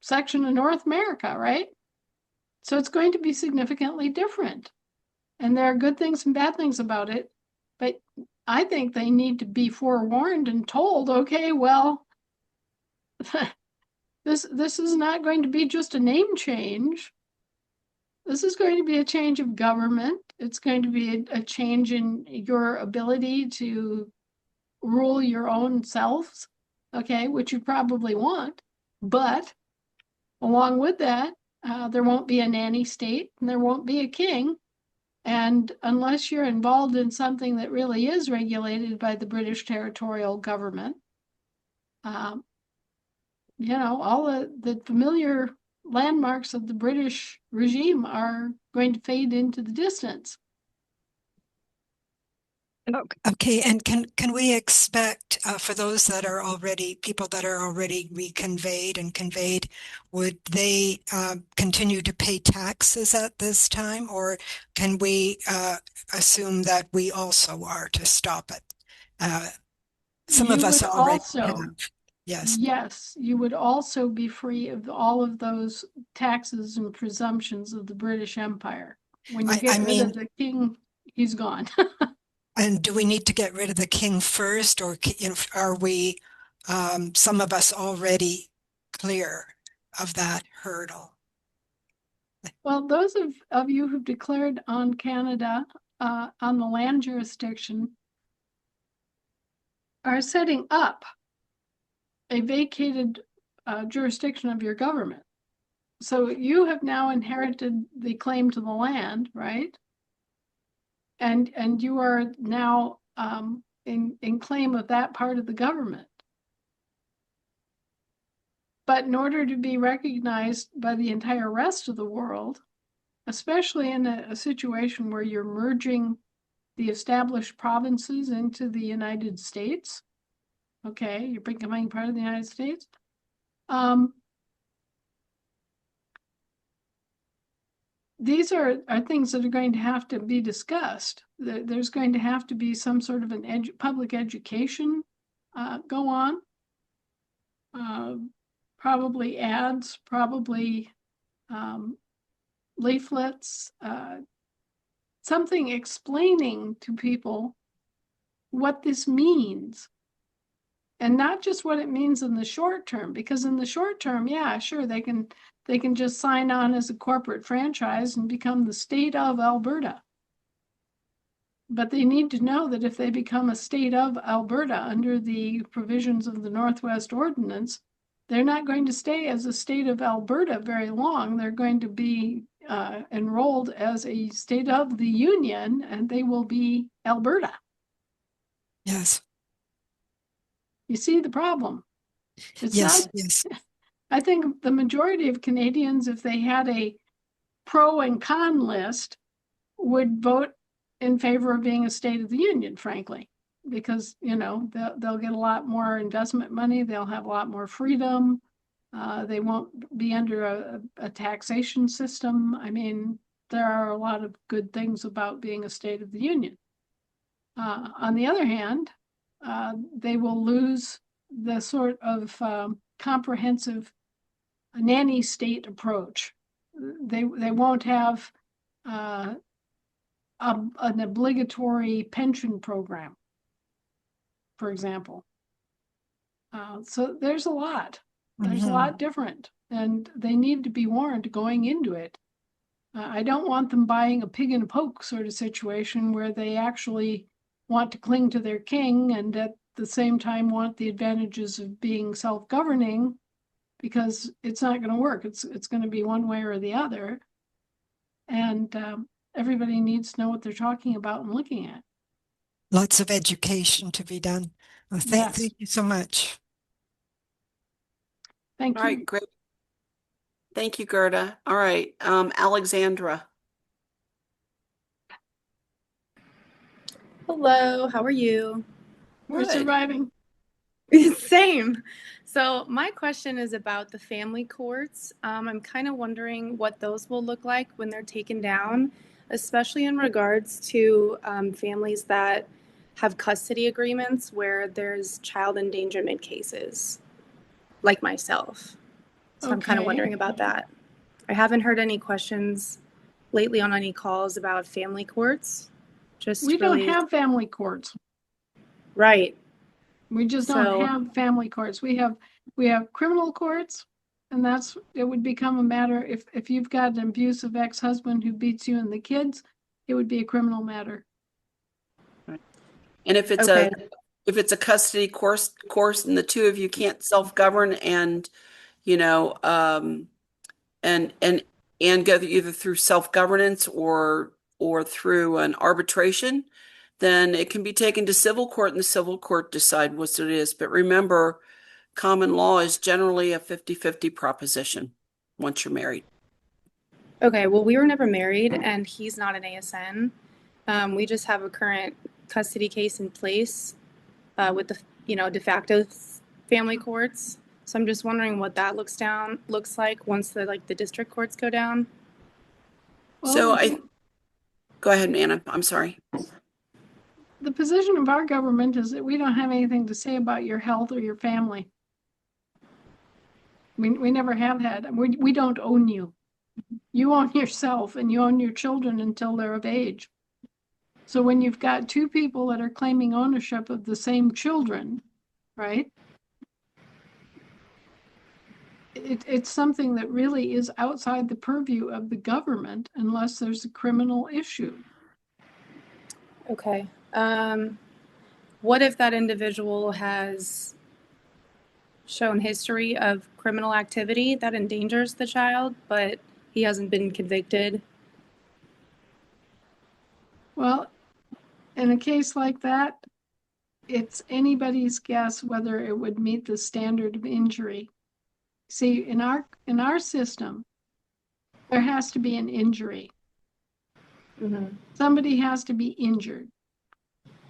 section of North America, right? So it's going to be significantly different. And there are good things and bad things about it. But I think they need to be forewarned and told, okay, well, this is not going to be just a name change. This is going to be a change of government. It's going to be a change in your ability to rule your own selves, okay, which you probably want. But along with that, there won't be a nanny state and there won't be a king. And unless you're involved in something that really is regulated by the British territorial government, all the familiar landmarks of the British regime are going to fade into the distance. Okay, and can we expect for those that are already people that are already reconveyed and conveyed, would they continue to pay taxes at this time, or can we assume that we also are to stop it? Some of us already have. Yes. Yes, you would also be free of all of those taxes and presumptions of the British Empire. When you get rid of the king, he's gone. And do we need to get rid of the king first, or are we, some of us, already clear of that hurdle? Well, those of you who've declared on Canada, on the land jurisdiction, are setting up a vacated jurisdiction of your government. So you have now inherited the claim to the land, right? And you are now in claim of that part of the government. But in order to be recognized by the entire rest of the world, especially in a situation where you're merging the established provinces into the United States, okay, you're becoming part of the United States, these are things that are going to have to be discussed. There's going to have to be some sort of an public education go on. Probably ads, probably leaflets, something explaining to people what this means. And not just what it means in the short term, because in the short term, yeah, sure, they can just sign on as a corporate franchise and become the state of Alberta. But they need to know that if they become a state of Alberta under the provisions of the Northwest Ordinance, they're not going to stay as a state of Alberta very long. They're going to be enrolled as a state of the Union, and they will be Alberta. Yes. You see the problem? It's yes, not, yes. I think the majority of Canadians, if they had a pro and con list, would vote in favor of being a state of the union, frankly, because, they'll get a lot more investment money. They'll have a lot more freedom. They won't be under a taxation system. I mean, there are a lot of good things about being a state of the union. On the other hand, they will lose the sort of comprehensive nanny state approach. They won't have an obligatory pension program, for example. So there's a lot. There's a lot different, and they need to be warned going into it. I don't want them buying a pig in a poke sort of situation where they actually want to cling to their king and at the same time want the advantages of being self-governing, because it's not going to work. It's going to be one way or the other. And everybody needs to know what they're talking about and looking at. Lots of education to be done. Well, Yes. Thank you so much. Thank All you. right, great. Thank you, Gerda. All right, Alexandra. Hello, how are you? We're Good. surviving. Same. So my question is about the family courts. I'm kind of wondering what those will look like when they're taken down, especially in regards to families that have custody agreements where there's child endangerment cases, like myself. So I'm kind of Okay. wondering about that. I haven't heard any questions lately on any calls about family courts. Just We don't really, have family courts. right. We just So- don't have family courts. We have criminal courts, and it would become a matter if you've got an abusive ex-husband who beats you and the kids, it would be a criminal matter. And if it's Okay. a custody course and the two of you can't self-govern and, you know, and go either through self-governance or through an arbitration, then it can be taken to civil court and the civil court decide what it is. But remember, common law is generally a 50-50 proposition once you're married. Okay, well, we were never married and he's not an ASN. We just have a current custody case in place with the, de facto family courts. So I'm just wondering what that looks like once the district courts go down. So go ahead, Anna. I'm sorry. The position of our government is that we don't have anything to say about your health or your family. We never have had. We don't own you. You own yourself and you own your children until they're of age. So when you've got two people that are claiming ownership of the same children, right? It's something that really is outside the purview of the government unless there's a criminal issue. Okay. What if that individual has shown history of criminal activity that endangers the child, but he hasn't been convicted? Well, in a case like that, it's anybody's guess whether it would meet the standard of injury. See, in our system, there has to be an injury. Mm-hmm. Somebody has to be injured.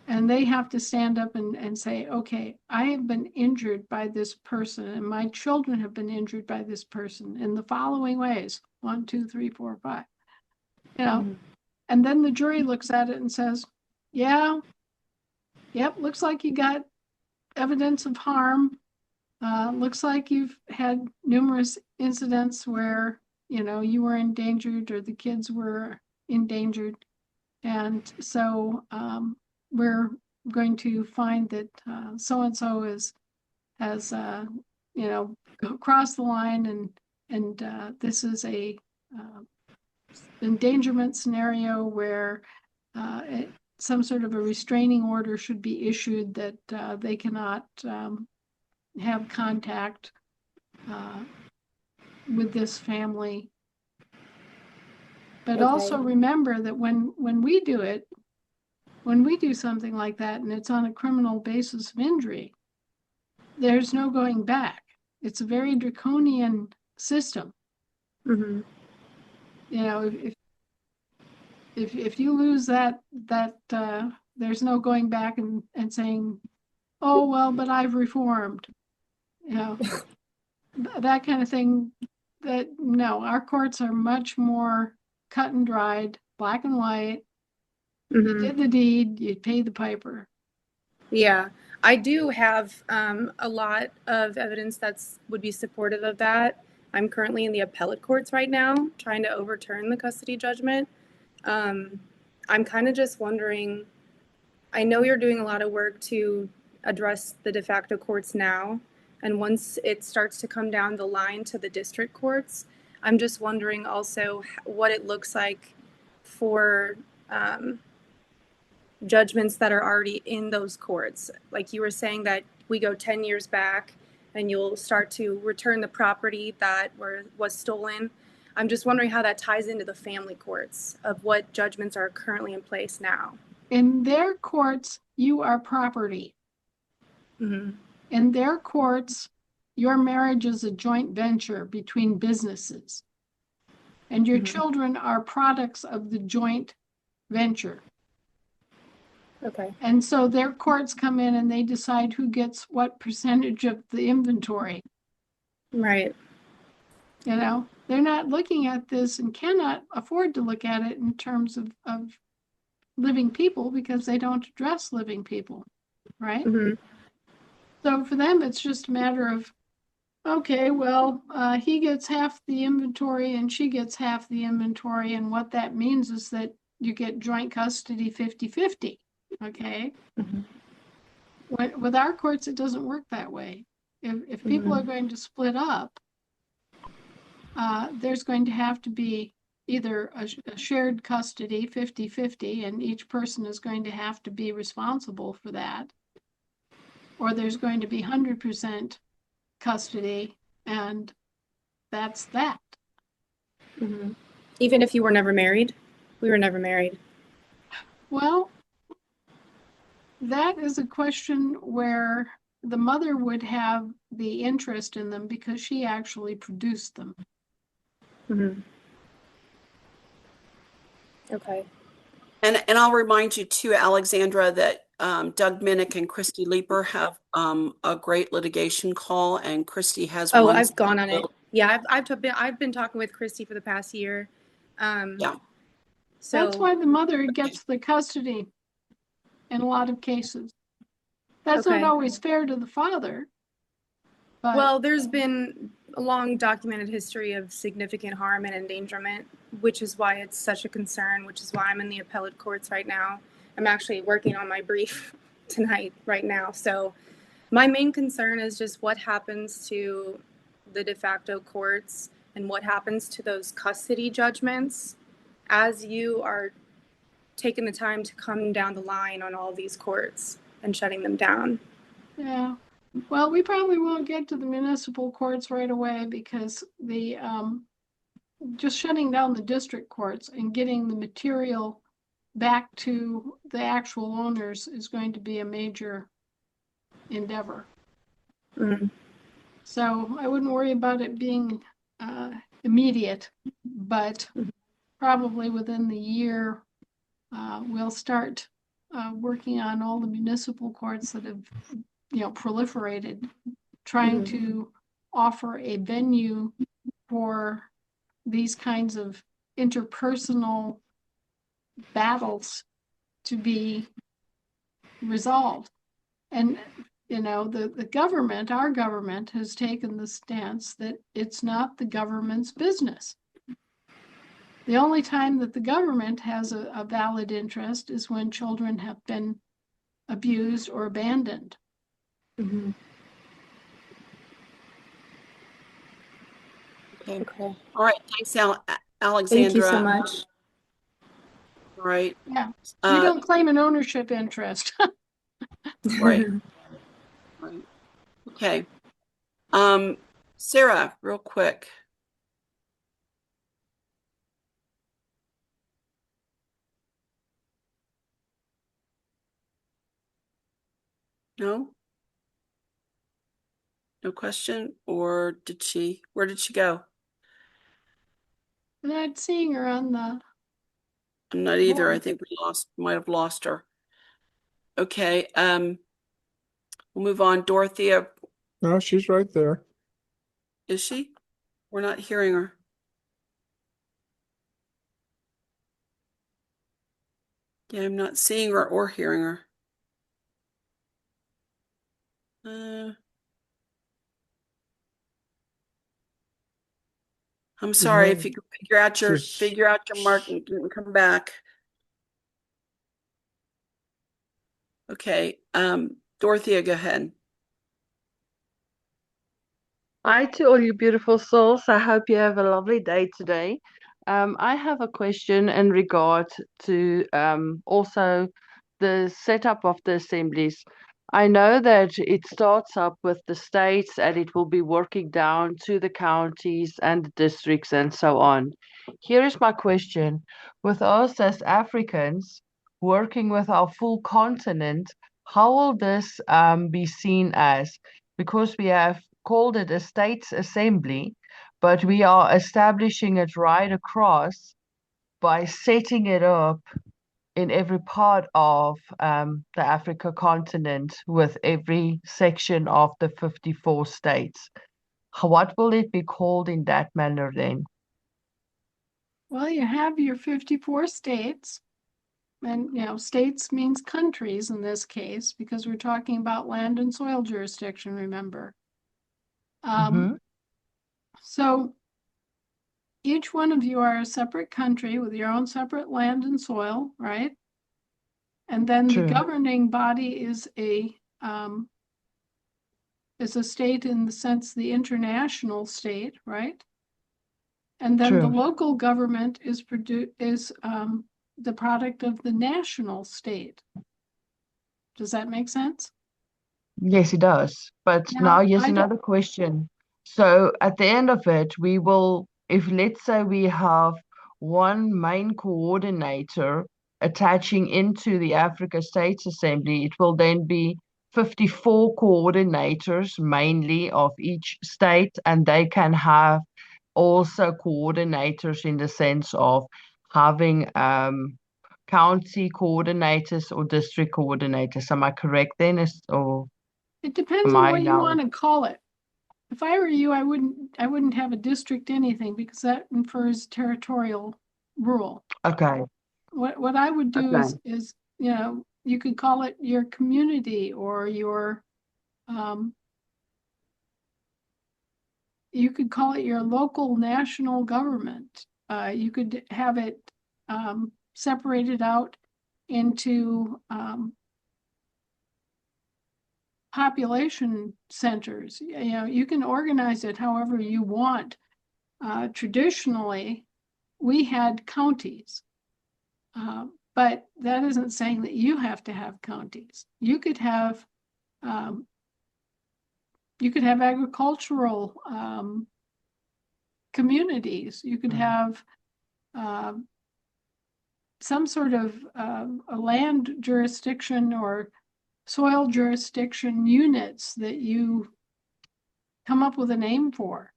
And they have to stand up and say, okay, I have been injured by this person, and my children have been injured by this person in the following ways: 1, 2, 3, 4, 5. Mm-hmm. And then the jury looks at it and says, yeah, yep, looks like you got evidence of harm. Looks like you've had numerous incidents where, you were endangered or the kids were endangered. And so we're going to find that so-and-so has crossed the line and this is a endangerment scenario where some sort of a restraining order should be issued that they cannot have contact with this family. But also remember that when we do it, when we do something like that and it's on a criminal basis of injury, there's no going back. It's a very draconian system. Mm-hmm. If you lose that there's no going back and saying, oh well, but I've reformed. That kind of thing. That no, our courts are much more cut and dried, black and white. Mm-hmm. You did the deed, you paid the piper. Yeah, I do have a lot of evidence would be supportive of that. I'm currently in the appellate courts right now, trying to overturn the custody judgment. I'm kind of just wondering, I know you're doing a lot of work to address the de facto courts now, and once it starts to come down the line to the district courts, I'm just wondering also what it looks like for judgments that are already in those courts. Like you were saying that we go 10 years back and you'll start to return the property that was stolen. I'm just wondering how that ties into the family courts of what judgments are currently in place now. In their courts, you are property. Mm-hmm. In their courts, your marriage is a joint venture between businesses. And your children are products of the joint venture. Okay. And so their courts come in and they decide who gets what percentage of the inventory. Right. You know, they're not looking at this and cannot afford to look at it in terms of living people because they don't address living people, right? Mm-hmm. So for them, it's just a matter of, okay, well, he gets half the inventory and she gets half the inventory. And what that means is that you get joint custody 50-50, okay? Mm-hmm. With our courts, it doesn't work that way. If people are going to split up, there's going to have to be either a shared custody 50-50, and each person is going to have to be responsible for that, or there's going to be 100% custody, and that's that. Mm-hmm. Even if you were never married? We were never married. Well, that is a question where the mother would have the interest in them because she actually produced them. Mm-hmm. Okay. And I'll remind you too, Alexandra, that Doug Minnick and Christy Leeper have a great litigation call, and Christy has Oh, one. I've gone on it. Yeah, I've been talking with Christy for the past year. Yeah. So that's why the mother gets the custody in a lot of cases. That's not always fair to the father. But well, there's been a long documented history of significant harm and endangerment, which is why it's such a concern, which is why I'm in the appellate courts right now. I'm actually working on my brief tonight right now. So my main concern is just what happens to the de facto courts and what happens to those custody judgments as you are taking the time to come down the line on all these courts and shutting them down. yeah, well, we probably won't get to the municipal courts right away because the just shutting down the district courts and getting the material back to the actual owners is going to be a major endeavor. Mm. So I wouldn't worry about it being immediate, but probably within the year, we'll start working on all the municipal courts that have, proliferated, trying to offer a venue for these kinds of interpersonal battles to be resolved. And the government, our government, has taken the stance that it's not the government's business. The only time that the government has a valid interest is when children have been abused or abandoned. Mm-hmm. Okay. All right. Thanks, Alexandra. Thank you so much. All right. Yeah. We don't claim an ownership interest. Right. Right. Okay. Sarah, real quick. No? No question? Or where did she go? I'm not seeing her on the. I'm not either. board. I think might have lost her. Okay. We'll move on. Dorothea, No, she's right there. is she? We're not hearing her. Yeah, I'm not seeing her or hearing her. I'm sorry. If you can figure out your mark and come back. Okay. Dorothea, go ahead. Hi to all you beautiful souls. I hope you have a lovely day today. I have a question in regard to also the setup of the assemblies. I know that it starts up with the states and it will be working down to the counties and the districts and so on. Here is my question. With us as Africans working with our full continent, how will this be seen as? Because we have called it a states assembly, but we are establishing it right across by setting it up in every part of the Africa continent with every section of the 54 states. What will it be called in that manner then? Well, you have your 54 states, and states means countries in this case, because we're talking about land and soil jurisdiction, remember. So each one of you are a separate country with your own separate land and soil, right? And then the governing body is a state in the sense the international state, right? And then the local government is the product of the national state. Does that make sense? Yes, it does. But now here's another question. So at the end of it, we will, if let's say we have one main coordinator attaching into the Africa States Assembly, it will then be 54 coordinators mainly of each state, and they can have also coordinators in the sense of having county coordinators or district coordinators. Am I correct then? It depends Am on I what you now? want to call it. If I were you, I wouldn't have a district anything, because that infers territorial rule. Okay. What I would do is you could call it your community or your you could call it your local national government. You could have it separated out into population centers. You can organize it however you want. Traditionally, we had counties, but that isn't saying that you have to have counties. You could have agricultural communities. You could have some sort of a land jurisdiction or soil jurisdiction units that you come up with a name for.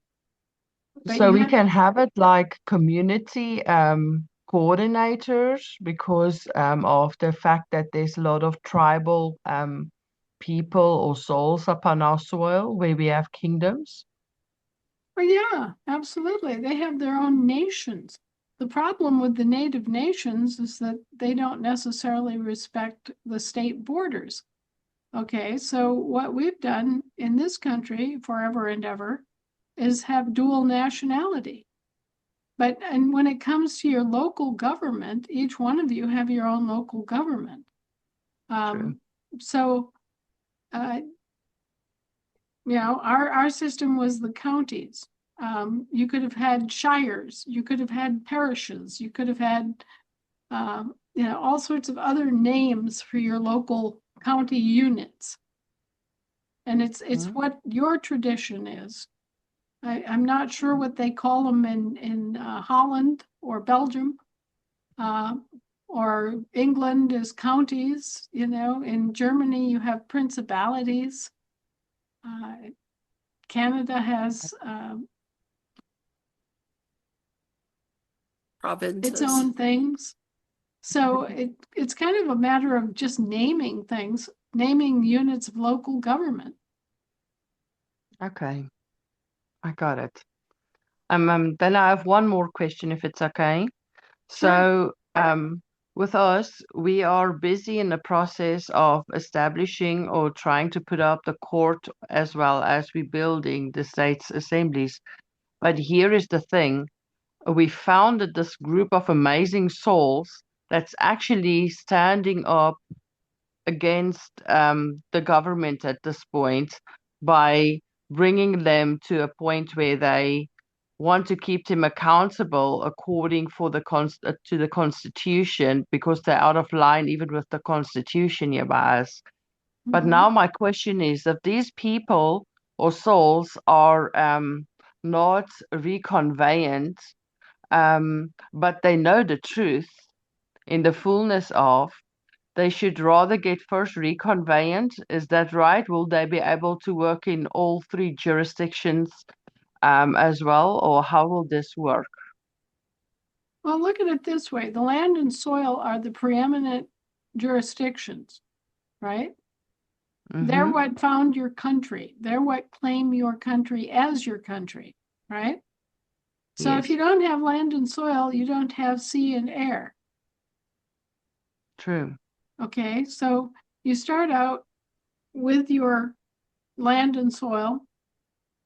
So we can have it like community coordinators because of the fact that there's a lot of tribal people or souls upon our soil where we have kingdoms. Well, yeah, absolutely. They have their own nations. The problem with the native nations is that they don't necessarily respect the state borders. Okay, so what we've done in this country forever and ever is have dual nationality. And when it comes to your local government, each one of you have your own local government. So, our system was the counties. You could have had shires, you could have had parishes, you could have had, all sorts of other names for your local county units. And it's what your tradition is. I'm not sure what they call them in Holland or Belgium, or England is counties. In Germany you have principalities. Canada has provinces, its own things. So it's kind of a matter of just naming things, naming units of local government. Okay, I got it. Then I have one more question, if it's okay. So, with us, we are busy in the process of establishing or trying to put up the court as well as we building the states assemblies. But here is the thing. We founded this group of amazing souls that's actually standing up against the government at this point by bringing them to a point where they want to keep them accountable according to the Constitution because they're out of line even with the Constitution hereby us. But now my question is, if these people or souls are not reconvenant, but they know the truth in the fullness of, they should rather get first reconveyance. Is that right? Will they be able to work in all three jurisdictions as well, or how will this work? Well, look at it this way. The land and soil are the preeminent jurisdictions, right? They're what found your country. They're what claim your country as your country, right? So if Yes. you don't have land and soil, you don't have sea and air. True. Okay, so you start out with your land and soil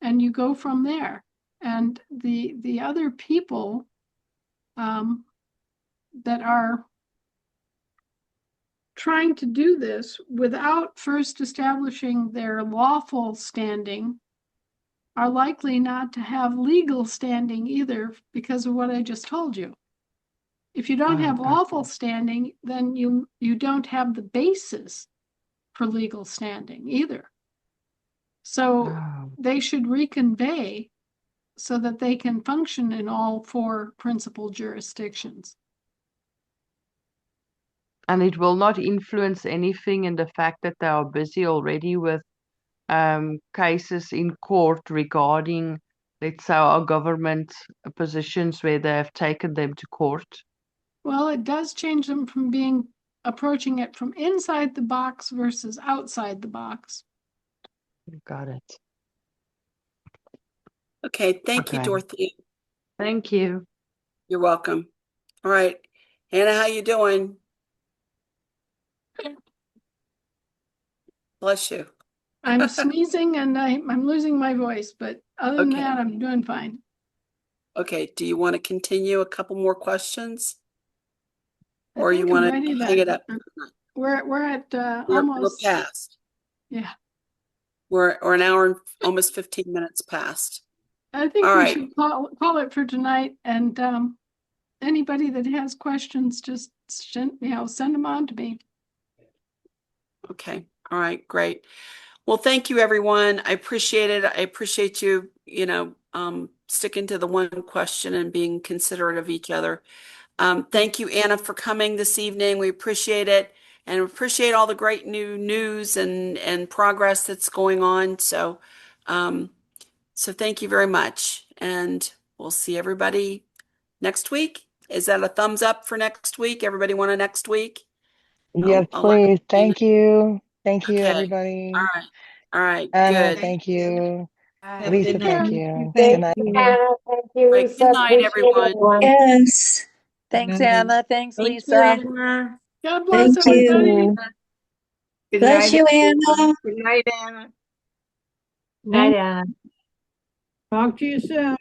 and you go from there. And the other people that are trying to do this without first establishing their lawful standing are likely not to have legal standing either because of what I just told you. If you don't have lawful standing, then you don't have the basis for legal standing either. So they should reconvey so that they can function in all four principal jurisdictions. And it will not influence anything in the fact that they are busy already with cases in court regarding, let's say, our government positions where they have taken them to court. Well, it does change them from approaching it from inside the box versus outside the box. Got it. Okay, thank you, Okay. Dorothy. Thank you. You're welcome. All right, Hannah, how you doing? Bless you. I'm sneezing and I'm losing my voice, but other than Okay. that, I'm doing fine. Okay, do you want to continue a couple more questions? I Or you think I'm want to ready hang it up? We're at We're almost past. Yeah. We're an hour and almost 15 minutes past. I think All we right. should call it for tonight. And anybody that has questions, just send them on to me. Okay. All right. Great. Well, thank you, everyone. I appreciate it. I appreciate you, sticking to the one question and being considerate of each other. Thank you, Anna, for coming this evening. We appreciate it and appreciate all the great new news and progress that's going on. So thank you very much. And we'll see everybody next week. Is that a thumbs up for next week? Everybody want a next week? Yes, I'll let please. Dana- Thank you. Thank you, Okay. everybody. All right. All right. Anna, Good. thank you. Have a Lisa, good thank night. you. Good Thank night. you, Hannah. Thank you, All right. Lisa. Good night, Appreciate everyone. everyone. Yes. Thanks, Anna. Thanks, Thank Lisa. you, Anna. God bless Thank everybody. you. Good Bless night, you, everyone. Anna. Good night, Anna. Good night, Anna. Talk to you soon.